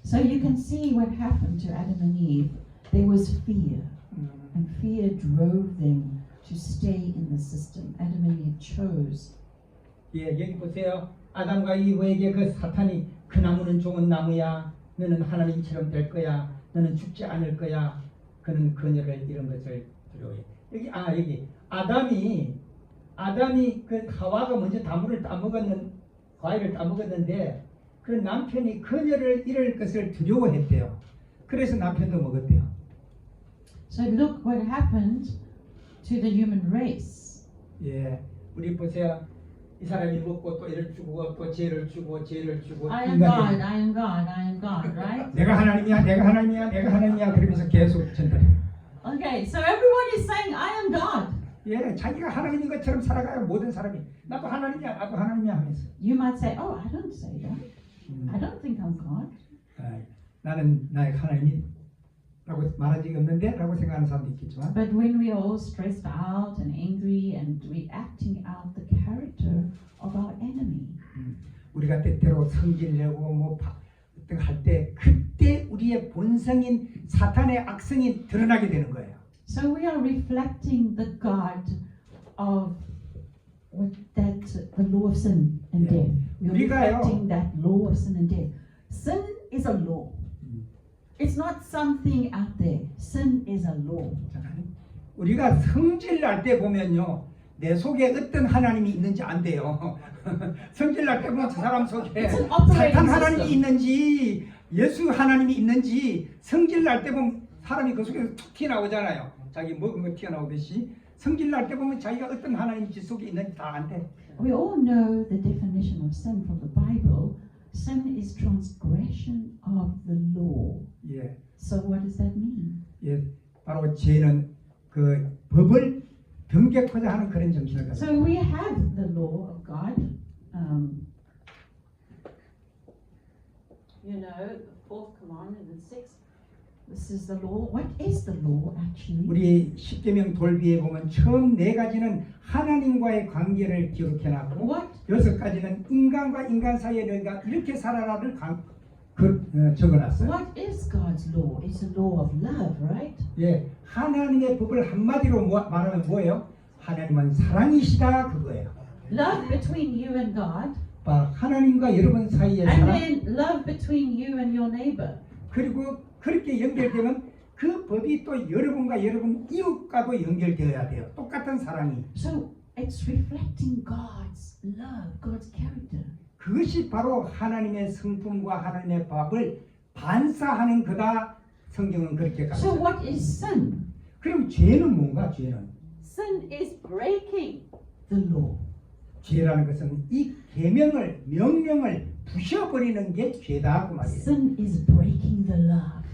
Speaker 1: So you can see what happened to Adam and Eve. There was fear, and fear drove them to stay in the system. Adam and Eve chose.
Speaker 2: 예, 여기 보세요. 아담과 이브에게 그 사탄이 그 나무는 좋은 나무야. 너는 하나님처럼 될 거야. 너는 죽지 않을 거야. 그는 그녀를 이런 것을 두려워해. 여기 아담이 그 하와가 먼저 과일을 따먹었는데 그 남편이 그녀를 잃을 것을 두려워했대요. 그래서 남편도 먹었대요.
Speaker 1: So look what happened to the human race.
Speaker 2: 예, 우리 보세요. 이 사람이 먹고 또 이를 주고 또 죄를 주고
Speaker 1: I am God, I am God, I am God, right?
Speaker 2: 내가 하나님이야 그러면서 계속 전달해요.
Speaker 1: Okay, so everyone is saying, I am God.
Speaker 2: 예, 자기가 하나님인 것처럼 살아가요. 모든 사람이 나도 하나님이야 하면서.
Speaker 1: You might say, oh, I don't say that. I don't think I'm God.
Speaker 2: 나는 나의 하나님이라고 말한 적이 없는데 라고 생각하는 사람도 있겠지만.
Speaker 1: But when we are all stressed out and angry and we're acting out the character of our enemy.
Speaker 2: 우리가 때때로 성질내고 뭐 어떤 할 때 그때 우리의 본성인 사탄의 악성이 드러나게 되는 거예요.
Speaker 1: So we are reflecting the God of the law of sin and death. We are reflecting that law of sin and death. Sin is a law. It's not something out there. Sin is a law.
Speaker 2: 우리가 성질 날 때 보면요, 내 속에 어떤 하나님이 있는지 안 돼요. 성질 날 때 보면 저 사람 속에 사탄 하나님이 있는지 예수 하나님이 있는지 성질 날 때 보면 사람이 그 속에서 툭 튀어나오잖아요. 자기 먹은 거 튀어나오듯이 성질 날 때 보면 자기가 어떤 하나님 지 속에 있는지 다 안 돼.
Speaker 1: We all know the definition of sin from the Bible. Sin is transgression of the law.
Speaker 2: 예.
Speaker 1: So what does that mean?
Speaker 2: 예. 바로 죄는 그 법을 변개코자 하는 그런 정신을 가지고.
Speaker 1: So we have the law of God. The fourth commandment and sixth. This is the law. What is the law actually?
Speaker 2: 우리 십계명 돌비에 보면 처음 네 가지는 하나님과의 관계를 기록해놨고
Speaker 1: What?
Speaker 2: 여섯 가지는 인간과 인간 사이에 너희가 이렇게 살아라를 적어놨어요.
Speaker 1: What is God's law? It's a law of love, right?
Speaker 2: 예, 하나님의 법을 한마디로 말하면 뭐예요? 하나님은 사랑이시다 그거예요.
Speaker 1: Love between you and God,
Speaker 2: 하나님과 여러분 사이의
Speaker 1: and
Speaker 2: 사랑.
Speaker 1: then love between you and your neighbor.
Speaker 2: 그리고 그렇게 연결되면 그 법이 또 여러분과 여러분 이웃과도 연결되어야 돼요. 똑같은 사랑이.
Speaker 1: So it's reflecting God's love, God's character.
Speaker 2: 그것이 바로 하나님의 성품과 하나님의 법을 반사하는 거다. 성경은 그렇게
Speaker 1: So
Speaker 2: 가르쳐요.
Speaker 1: what is sin?
Speaker 2: 그럼 죄는 뭔가? 죄는
Speaker 1: Sin is breaking the law.
Speaker 2: 죄라는 것은 이 명령을 부셔버리는 게 죄다 그 말이에요.
Speaker 1: Sin is breaking the love.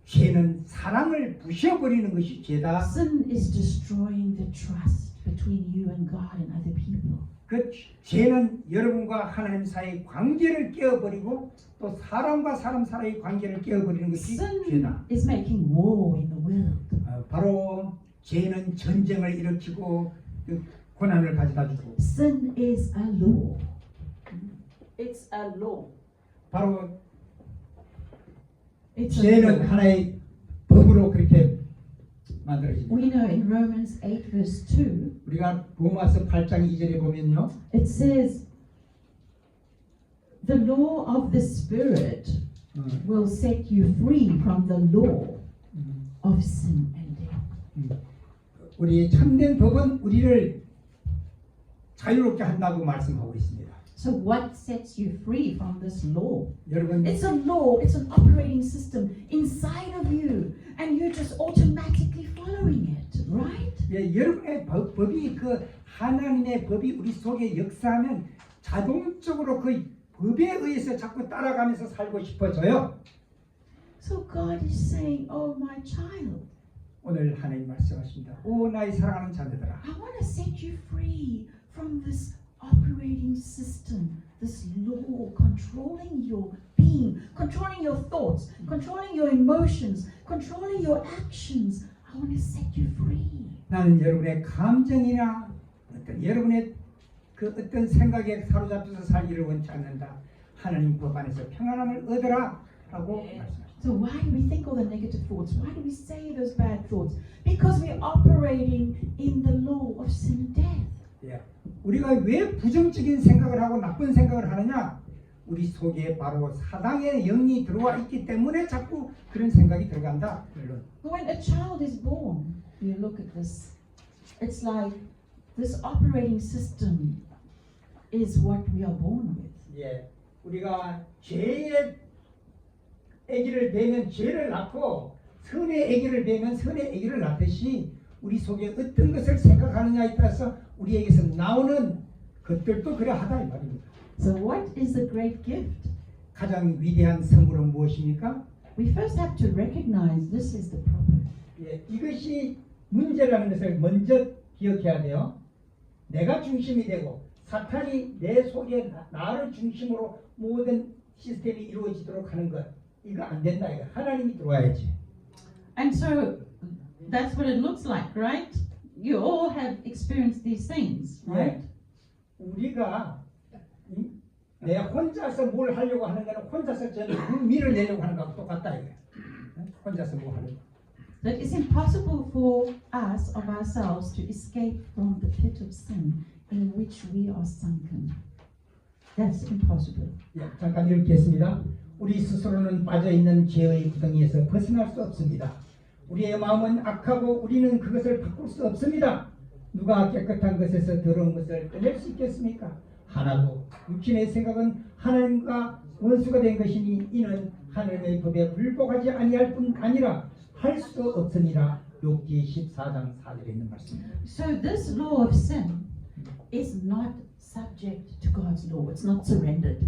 Speaker 2: 죄는 사랑을 부셔버리는 것이 죄다.
Speaker 1: Sin is destroying the trust between you and God and other people.
Speaker 2: 그 죄는 여러분과 하나님 사이의 관계를 깨어버리고 또 사람과 사람 사이의 관계를 깨어버리는 것이
Speaker 1: Sin
Speaker 2: 죄다.
Speaker 1: is making war in the world.
Speaker 2: 바로 죄는 전쟁을 일으키고 그 고난을 가져다 주고.
Speaker 1: Sin is a law. It's a law.
Speaker 2: 바로
Speaker 1: It's a
Speaker 2: 죄는
Speaker 1: law.
Speaker 2: 하나의 법으로 그렇게 만들어집니다.
Speaker 1: We know in Romans 8 verse 2,
Speaker 2: 우리가 로마서 8장 2절에 보면요.
Speaker 1: it says, the law of the Spirit will set you free from the law of sin and death.
Speaker 2: 우리 참된 법은 우리를 자유롭게 한다고 말씀하고 있습니다.
Speaker 1: So what sets you free from this law?
Speaker 2: 여러분
Speaker 1: It's a law, it's an operating system inside of you, and you're just automatically following it, right?
Speaker 2: 예, 여러분의 법이 그 하나님의 법이 우리 속에 역사하면 자동적으로 그 법에 의해서 자꾸 따라가면서 살고 싶어져요.
Speaker 1: So God is saying, oh my child,
Speaker 2: 오늘 하나님 말씀하십니다. 오 나의 사랑하는 자녀들아,
Speaker 1: I want to set you free from this operating system, this law controlling your being, controlling your thoughts, controlling your emotions, controlling your actions. I want to set you free.
Speaker 2: 나는 여러분의 감정이나 어떤 여러분의 그 어떤 생각에 사로잡혀서 살기를 원치 않는다. 하나님 법 안에서 평안함을 얻으라라고 말씀하십니다.
Speaker 1: So why do we think all the negative thoughts? Why do we say those bad thoughts? Because we're operating in the law of sin and death.
Speaker 2: 예. 우리가 왜 부정적인 생각을 하고 나쁜 생각을 하느냐? 우리 속에 바로 사당의 영이 들어와 있기 때문에 자꾸 그런 생각이 들어간다. 물론.
Speaker 1: When a child is born, you look at this. It's like this operating system is what we are born with.
Speaker 2: 예. 우리가 죄의 아기를 베면 죄를 낳고 선의 아기를 베면 선의 아기를 낳듯이 우리 속에 어떤 것을 생각하느냐에 따라서 우리에게서 나오는 것들도 그러하다 이 말입니다.
Speaker 1: So what is the great gift?
Speaker 2: 가장 위대한 선물은 무엇입니까?
Speaker 1: We first have to recognize this is the problem.
Speaker 2: 예, 이것이 문제라는 것을 먼저 기억해야 돼요. 내가 중심이 되고 사탄이 내 속에 나를 중심으로 모든 시스템이 이루어지도록 하는 것 이거 안 된다 이거. 하나님이 들어와야지.
Speaker 1: And so that's what it looks like, right? You all have experienced these things, right?
Speaker 2: 우리가 내 혼자서 뭘 하려고 하는 거는 혼자서 저는 밀을 내려고 하는 거하고 똑같다 이거야. 혼자서 뭐 하는 거.
Speaker 1: That it's impossible for us of ourselves to escape from the pit of sin in which we are sunken. That's impossible.
Speaker 2: 예, 잠깐 읽겠습니다. 우리 스스로는 빠져있는 죄의 구덩이에서 벗어날 수 없습니다. 우리의 마음은 악하고 우리는 그것을 바꿀 수 없습니다. 누가 깨끗한 것에서 더러운 것을 꺼낼 수 있겠습니까? 하나도. 육신의 생각은 하나님과 원수가 된 것이니 이는 하나님의 법에 불복하지 아니할 뿐 아니라 할 수 없으니라. 욥기 14장 4절에 있는 말씀입니다.
Speaker 1: So this law of sin is not subject to God's law. It's not surrendered.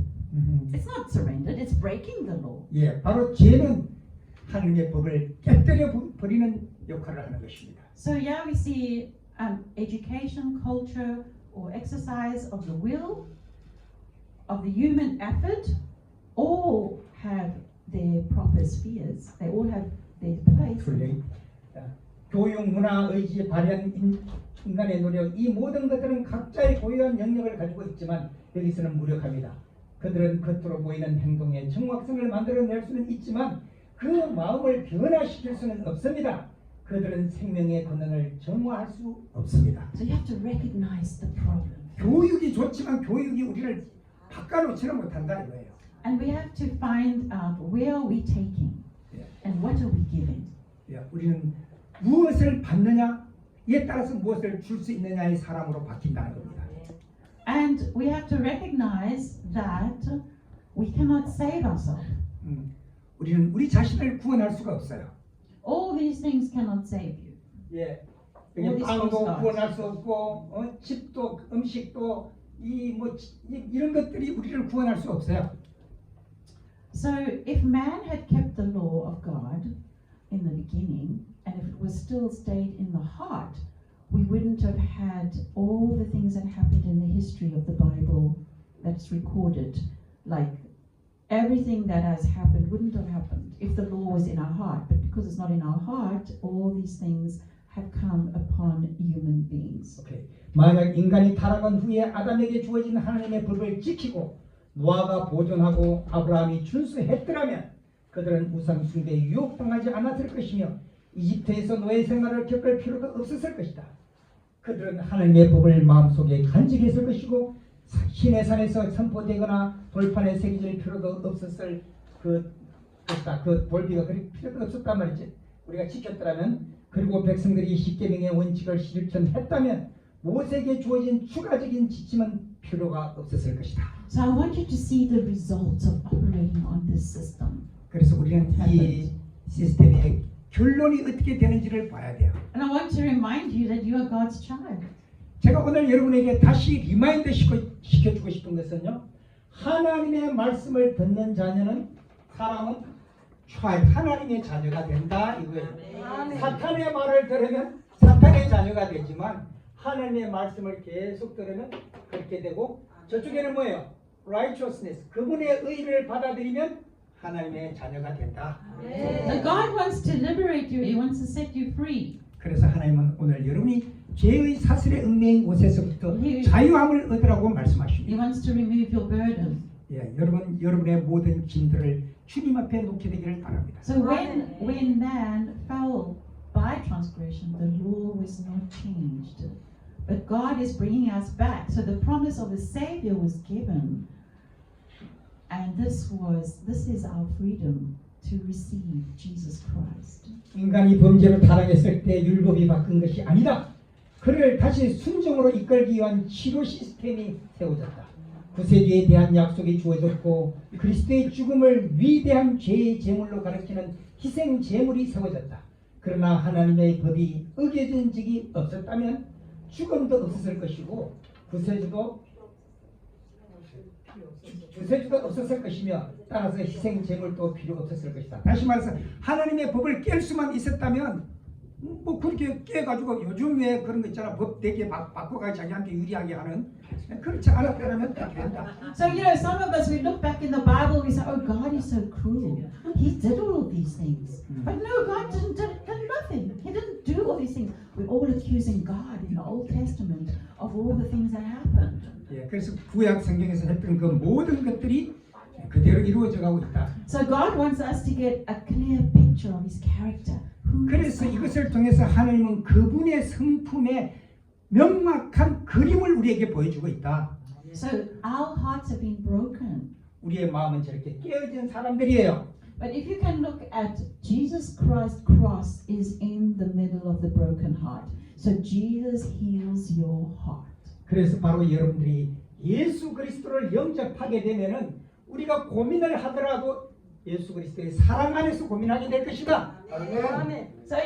Speaker 1: It's not surrendered. It's breaking the law.
Speaker 2: 예, 바로 죄는 하나님의 법을 깨뜨려 버리는 역할을 하는 것입니다.
Speaker 1: So yeah, we see education, culture, or exercise of the will, of the human effort, all have their proper spheres. They all have their place.
Speaker 2: 교육, 문화, 의지, 발현, 인간의 노력 이 모든 것들은 각자의 고유한 영역을 가지고 있지만 여기서는 무력합니다. 그들은 겉으로 보이는 행동의 정확성을 만들어낼 수는 있지만 그 마음을 변화시킬 수는 없습니다. 그들은 생명의 권한을 정화할 수 없습니다.
Speaker 1: So you have to recognize the problem.
Speaker 2: 교육이 좋지만 교육이 우리를 바꿔놓지는 못한다 이거예요.
Speaker 1: And we have to find out where are we taking and what are we giving.
Speaker 2: 예, 우리는 무엇을 받느냐에 따라서 무엇을 줄 수 있느냐의 사람으로 바뀐다는 겁니다.
Speaker 1: And we have to recognize that we cannot save ourselves.
Speaker 2: 우리는 우리 자신을 구원할 수가 없어요.
Speaker 1: All these things cannot save you.
Speaker 2: 예,
Speaker 1: All these
Speaker 2: 빵도
Speaker 1: things
Speaker 2: 구원할 수 없고, 집도, 음식도 이런 것들이 우리를 구원할 수 없어요.
Speaker 1: So if man had kept the law of God in the beginning, and if it was still stayed in the heart, we wouldn't have had all the things that happened in the history of the Bible that's recorded. Like everything that has happened wouldn't have happened if the law was in our heart. But because it's not in our heart, all these things have come upon human beings.
Speaker 2: 오케이. 만약 인간이 타락한 후에 아담에게 주어진 하나님의 법을 지키고 노아가 보존하고 아브라함이 준수했더라면 그들은 우상 숭배에 유혹당하지 않았을 것이며 이집트에서 노예 생활을 겪을 필요도 없었을 것이다. 그들은 하나님의 법을 마음속에 간직했을 것이고 신의 산에서 선포되거나 돌판에 새겨질 필요도 없었을 것이다. 그 돌비가 그리 필요도 없었단 말이지. 우리가 지켰더라면 그리고 백성들이 십계명의 원칙을 실천했다면 모세에게 주어진 추가적인 지침은 필요가 없었을 것이다.
Speaker 1: So I want you to see the results of operating on this system.
Speaker 2: 그래서 우리는 이 시스템의 결론이 어떻게 되는지를 봐야 돼요.
Speaker 1: And I want to remind you that you are God's child.
Speaker 2: 제가 오늘 여러분에게 다시 리마인드 시켜주고 싶은 것은요. 하나님의 말씀을 듣는 자녀는 사람은 하나님의 자녀가 된다 이거예요. 사탄의 말을 들으면 사탄의 자녀가 되지만 하나님의 말씀을 계속 들으면 그렇게 되고 저쪽에는 뭐예요? righteousness 그분의 의를 받아들이면 하나님의 자녀가 된다.
Speaker 1: So God wants to liberate you. He wants to set you free.
Speaker 2: 그래서 하나님은 오늘 여러분이 죄의 사슬에 얽매인 곳에서부터 자유함을 얻으라고
Speaker 1: He
Speaker 2: 말씀하십니다.
Speaker 1: wants to remove your burden.
Speaker 2: 예, 여러분의 모든 짐들을 주님 앞에 놓게 되기를 바랍니다.
Speaker 1: So when man fell by transgression, the law was not changed. But God is bringing us back. So the promise of a Savior was given. And this is our freedom to receive Jesus Christ.
Speaker 2: 인간이 범죄로 타락했을 때 율법이 바뀐 것이 아니다. 그를 다시 순종으로 이끌기 위한 치료 시스템이 세워졌다. 구세주에 대한 약속이 주어졌고 그리스도의 죽음을 위대한 죄의 제물로 가리키는 희생 제물이 세워졌다. 그러나 하나님의 법이 어겨진 적이 없었다면 죽음도 없었을 것이고 구세주도 없었을 것이며 따라서 희생 제물도 필요가 없었을 것이다. 다시 말해서 하나님의 법을 깰 수만 있었다면 뭐 그렇게 깨가지고 요즘 왜 그런 거 있잖아. 법 되게 바꿔가 자기한테 유리하게 하는 그렇지 않았다면 다 된다.
Speaker 1: So some of us, we look back in the Bible, we say, "Oh, God is so cruel. He did all of these things." But no, God did nothing. He didn't do all these things. We're all accusing God in the Old Testament of all the things that happened.
Speaker 2: 예, 그래서 구약 성경에서 했던 그 모든 것들이 그대로 이루어져 가고 있다.
Speaker 1: So God wants us to get a clear picture of His character.
Speaker 2: 그래서 이것을 통해서 하나님은 그분의 성품의 명확한 그림을 우리에게 보여주고 있다.
Speaker 1: So our hearts have been broken.
Speaker 2: 우리의 마음은 저렇게 깨어진 사람들이에요.
Speaker 1: But if you can look at Jesus Christ's cross is in the middle of the broken heart. So Jesus heals your heart.
Speaker 2: 그래서 바로 여러분들이 예수 그리스도를 영접하게 되면은 우리가 고민을 하더라도 예수 그리스도의 사랑 안에서 고민하게 될 것이다.
Speaker 1: Amen. So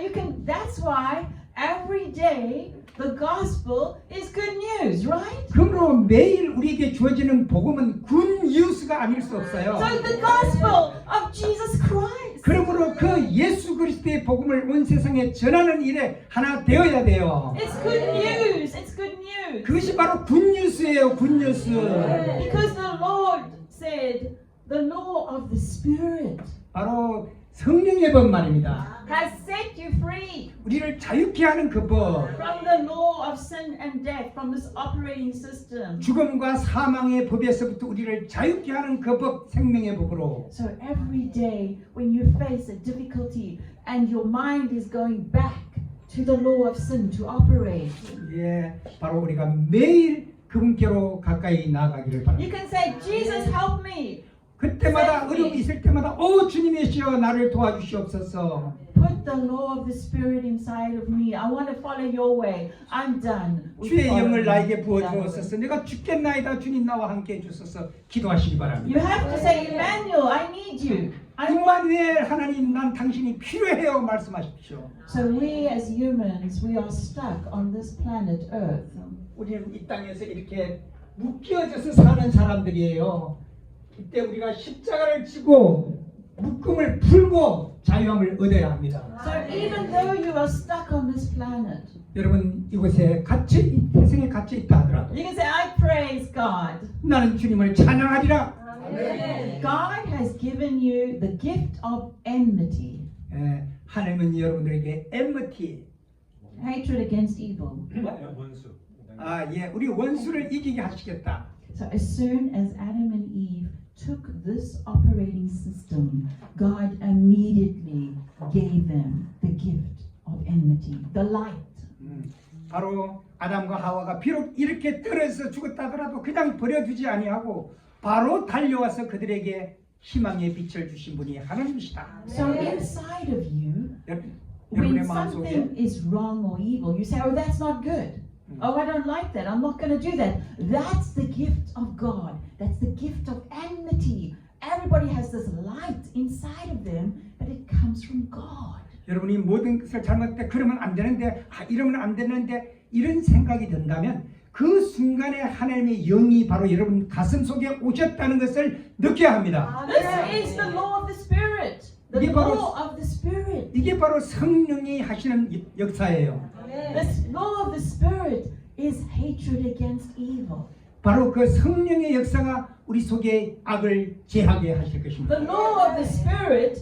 Speaker 1: that's why every day the gospel is good news, right?
Speaker 2: 그러므로 매일 우리에게 주어지는 복음은 굿뉴스가 아닐 수 없어요.
Speaker 1: So the gospel of Jesus Christ.
Speaker 2: 그러므로 그 예수 그리스도의 복음을 온 세상에 전하는 일에 하나 되어야 돼요.
Speaker 1: It's good news. It's good news.
Speaker 2: 그것이 바로 굿뉴스예요. 굿뉴스.
Speaker 1: Because the Lord said the law of the Spirit
Speaker 2: 바로 성령의 법 말입니다.
Speaker 1: has set you free
Speaker 2: 우리를 자유케 하는 그 법.
Speaker 1: from the law of sin and death, from this operating system.
Speaker 2: 죽음과 사망의 법에서부터 우리를 자유케 하는 그 법, 생명의 법으로.
Speaker 1: So every day when you face a difficulty and your mind is going back to the law of sin to operate,
Speaker 2: 예, 바로 우리가 매일 그분께로 가까이 나아가기를 바랍니다.
Speaker 1: you can say, Jesus, help me.
Speaker 2: 그때마다 어려움이 있을 때마다 주님이시여 나를 도와주시옵소서.
Speaker 1: Put the law of the Spirit inside of me. I want to follow your way. I'm done. with
Speaker 2: 주의 영을
Speaker 1: following
Speaker 2: 나에게
Speaker 1: that
Speaker 2: 부어주옵소서.
Speaker 1: way.
Speaker 2: 내가 죽겠나이다. 주님 나와 함께 해주소서. 기도하시기
Speaker 1: You
Speaker 2: 바랍니다.
Speaker 1: have to say, Emmanuel, I need you.
Speaker 2: 임마누엘 하나님 난 당신이 필요해요 말씀하십시오.
Speaker 1: So we as humans, we are stuck on this planet Earth.
Speaker 2: 우리는 이 땅에서 이렇게 묶여져서 사는 사람들이에요. 이때 우리가 십자가를 지고 묶음을 풀고 자유함을 얻어야 합니다.
Speaker 1: So even though you are stuck on this planet,
Speaker 2: 여러분 이곳에 갇혀 세상에 갇혀 있다 하더라도
Speaker 1: you can say, I praise God.
Speaker 2: 나는 주님을 찬양하리라.
Speaker 1: God has given you the gift of enmity,
Speaker 2: 하나님은 여러분들에게 enmity,
Speaker 1: hatred against evil.
Speaker 3: 원수.
Speaker 2: 우리 원수를 이기게 하시겠다.
Speaker 1: So as soon as Adam and Eve took this operating system, God immediately gave them the gift of enmity, the light.
Speaker 2: 바로 아담과 하와가 비록 이렇게 떨어져서 죽었다 하더라도 그냥 버려두지 아니하고 바로 달려와서 그들에게 희망의 빛을 주신 분이 하나님이시다.
Speaker 1: So inside of you, when
Speaker 2: 여러분의 마음속에
Speaker 1: something is wrong or evil, you say, oh, that's not good. Oh, I don't like that. I'm not going to do that. That's the gift of God. That's the gift of enmity. Everybody has this light inside of them, but it comes from God.
Speaker 2: 여러분이 모든 것을 잘못했다 그러면 안 되는데 이러면 안 되는데 이런 생각이 든다면 그 순간에 하나님의 영이 바로 여러분 가슴 속에 오셨다는 것을 느껴야 합니다.
Speaker 1: This is the law of the Spirit. The
Speaker 2: 이게 바로-
Speaker 1: law of the Spirit.
Speaker 2: 이게 바로 성령이 하시는 역사예요.
Speaker 1: This law of the Spirit is hatred against evil.
Speaker 2: 바로 그 성령의 역사가 우리 속에 악을 제하게 하실 것입니다.
Speaker 1: The law of the Spirit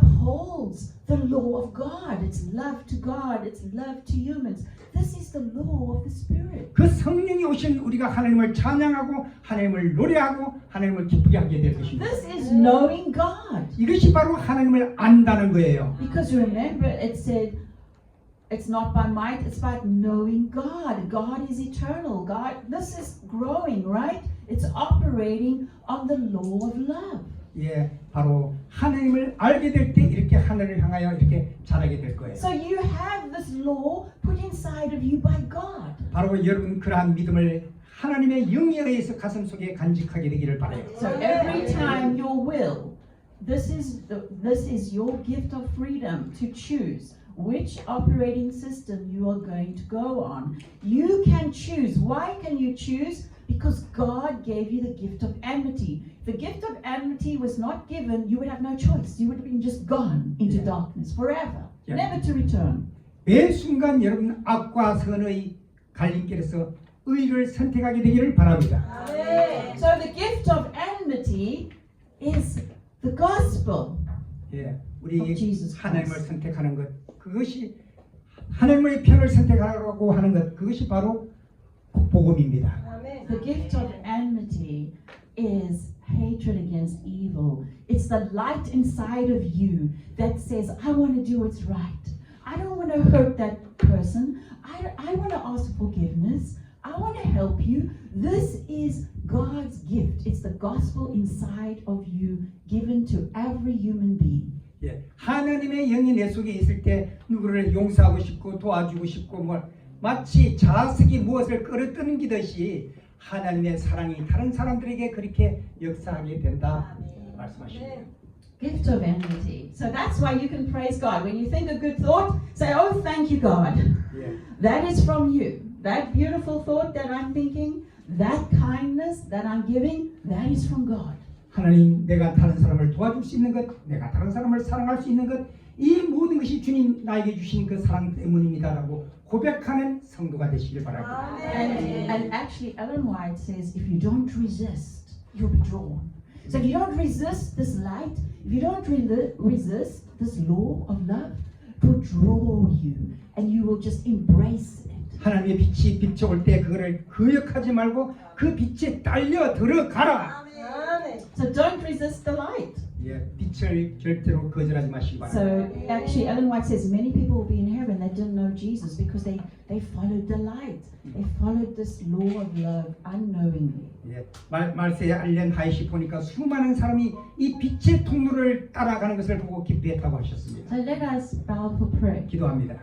Speaker 1: upholds the law of God. It's love to God. It's love to humans. This is the law of the Spirit.
Speaker 2: 그 성령이 오신 우리가 하나님을 찬양하고 하나님을 노래하고 하나님을 기쁘게 하게 될 것입니다.
Speaker 1: This is knowing God.
Speaker 2: 이것이 바로 하나님을 안다는 거예요.
Speaker 1: Because remember, it said, it's not by might, it's by knowing God. God is eternal. God, this is growing, right? It's operating on the law of love.
Speaker 2: 예, 바로 하나님을 알게 될 때 이렇게 하늘을 향하여 이렇게 자라게 될 거예요.
Speaker 1: So you have this law put inside of you by God.
Speaker 2: 바로 여러분 그러한 믿음을 하나님의 영에 의해서 가슴 속에 간직하게 되기를 바라요.
Speaker 1: So every time your will, this is your gift of freedom to choose which operating system you are going to go on. You can choose. Why can you choose? Because God gave you the gift of enmity. If the gift of enmity was not given, you would have no choice. You would have been just gone into
Speaker 2: Yeah.
Speaker 1: darkness forever,
Speaker 2: Yeah.
Speaker 1: never to return.
Speaker 2: 매 순간 여러분 악과 선의 갈림길에서 의를 선택하게 되기를 바랍니다.
Speaker 1: So the gift of enmity is the gospel.
Speaker 2: 예,
Speaker 1: Of
Speaker 2: 우리
Speaker 1: Jesus
Speaker 2: 하나님을
Speaker 1: Christ.
Speaker 2: 선택하는 것, 그것이 하나님의 편을 선택하라고 하는 것, 그것이 바로 복음입니다.
Speaker 1: The gift of enmity is hatred against evil. It's the light inside of you that says, I want to do what's right. I don't want to hurt that person. I want to ask forgiveness. I want to help you. This is God's gift. It's the gospel inside of you given to every human being.
Speaker 2: 예, 하나님의 영이 내 속에 있을 때 누구를 용서하고 싶고 도와주고 싶고 뭐 마치 자석이 무엇을 끌어당기듯이 하나님의 사랑이 다른 사람들에게 그렇게 역사하게 된다 말씀하십니다.
Speaker 1: Gift of enmity. So that's why you can praise God. When you think a good thought, say, oh, thank you, God.
Speaker 2: 예,
Speaker 1: That is from you. That beautiful thought that I'm thinking, that kindness that I'm giving, that is from God.
Speaker 2: 하나님, 내가 다른 사람을 도와줄 수 있는 것, 내가 다른 사람을 사랑할 수 있는 것, 이 모든 것이 주님 나에게 주신 그 사랑 때문입니다라고 고백하는 성도가 되시길 바랍니다.
Speaker 1: And actually, Ellen White says, if you don't resist, you'll be drawn. So if you don't resist this light, if you don't resist this law of love, it will draw you, and you will just embrace it.
Speaker 2: 하나님의 빛이 비춰올 때 그거를 거역하지 말고 그 빛에 딸려 들어가라.
Speaker 1: So don't resist the light.
Speaker 2: 예, 빛을 절대로 거절하지 마시기
Speaker 1: So
Speaker 2: 바랍니다.
Speaker 1: actually, Ellen White says many people will be in heaven that didn't know Jesus because they followed the light. They followed this law of love unknowingly.
Speaker 2: 예, 말세에 알렌 하이시 보니까 수많은 사람이 이 빛의 통로를 따라가는 것을 보고 기뻐했다고 하셨습니다.
Speaker 1: So let us bow for prayer.
Speaker 2: 기도합니다.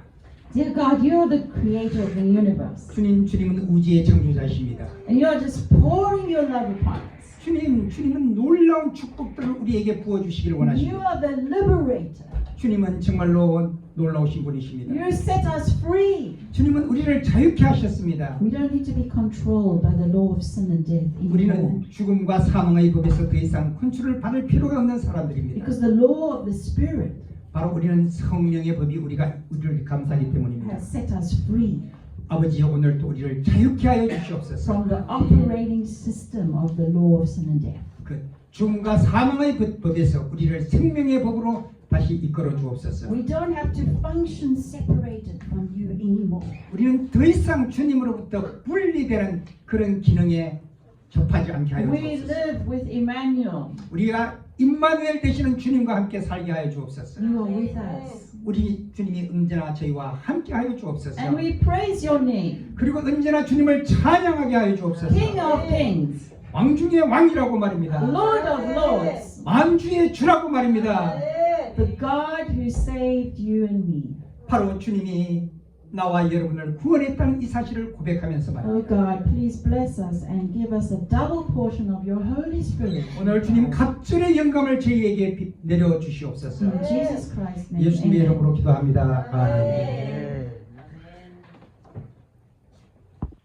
Speaker 1: Dear God, you are the creator of the universe.
Speaker 2: 주님은 우주의 창조자이십니다.
Speaker 1: And you are just pouring your love upon us.
Speaker 2: 주님은 놀라운 축복들을 우리에게 부어주시기를
Speaker 1: You
Speaker 2: 원하십니다.
Speaker 1: are the liberator.
Speaker 2: 주님은 정말로 놀라우신 분이십니다.
Speaker 1: You set us free.
Speaker 2: 주님은 우리를 자유케 하셨습니다.
Speaker 1: We don't need to be controlled by the law of sin and death anymore.
Speaker 2: 우리는 죽음과 사망의 법에서 더 이상 컨트롤을 받을 필요가 없는 사람들입니다.
Speaker 1: Because the law of the Spirit
Speaker 2: 바로 우리는 성령의 법이 우리를 감사하기 때문입니다.
Speaker 1: has set us free
Speaker 2: 아버지여 오늘 또 우리를 자유케 하여 주시옵소서.
Speaker 1: from the operating system of the law of sin and death.
Speaker 2: 그 죽음과 사망의 법에서 우리를 생명의 법으로 다시 이끌어 주옵소서.
Speaker 1: We don't have to function separated from you anymore.
Speaker 2: 우리는 더 이상 주님으로부터 분리되는 그런 기능에 접하지 않게 하여
Speaker 1: We
Speaker 2: 주옵소서.
Speaker 1: live with Emmanuel.
Speaker 2: 우리가 임마누엘 되시는 주님과 함께 살게 하여 주옵소서.
Speaker 1: You are with us.
Speaker 2: 우리 주님이 언제나 저희와 함께 하여 주옵소서.
Speaker 1: And we praise your name,
Speaker 2: 그리고 언제나 주님을 찬양하게 하여 주옵소서.
Speaker 1: King of kings,
Speaker 2: 왕 중의 왕이라고 말입니다.
Speaker 1: Lord of lords,
Speaker 2: 만주의 주라고 말입니다.
Speaker 1: the God who saved you and me.
Speaker 2: 바로 주님이 나와 여러분을 구원했다는 이 사실을 고백하면서 말합니다.
Speaker 1: Oh God, please bless us and give us a double portion of your Holy Spirit.
Speaker 2: 오늘 주님 갑절의 영감을 저희에게 내려 주시옵소서.
Speaker 1: In Jesus Christ's name,
Speaker 2: 예수님의
Speaker 1: amen.
Speaker 2: 이름으로 기도합니다. 아멘.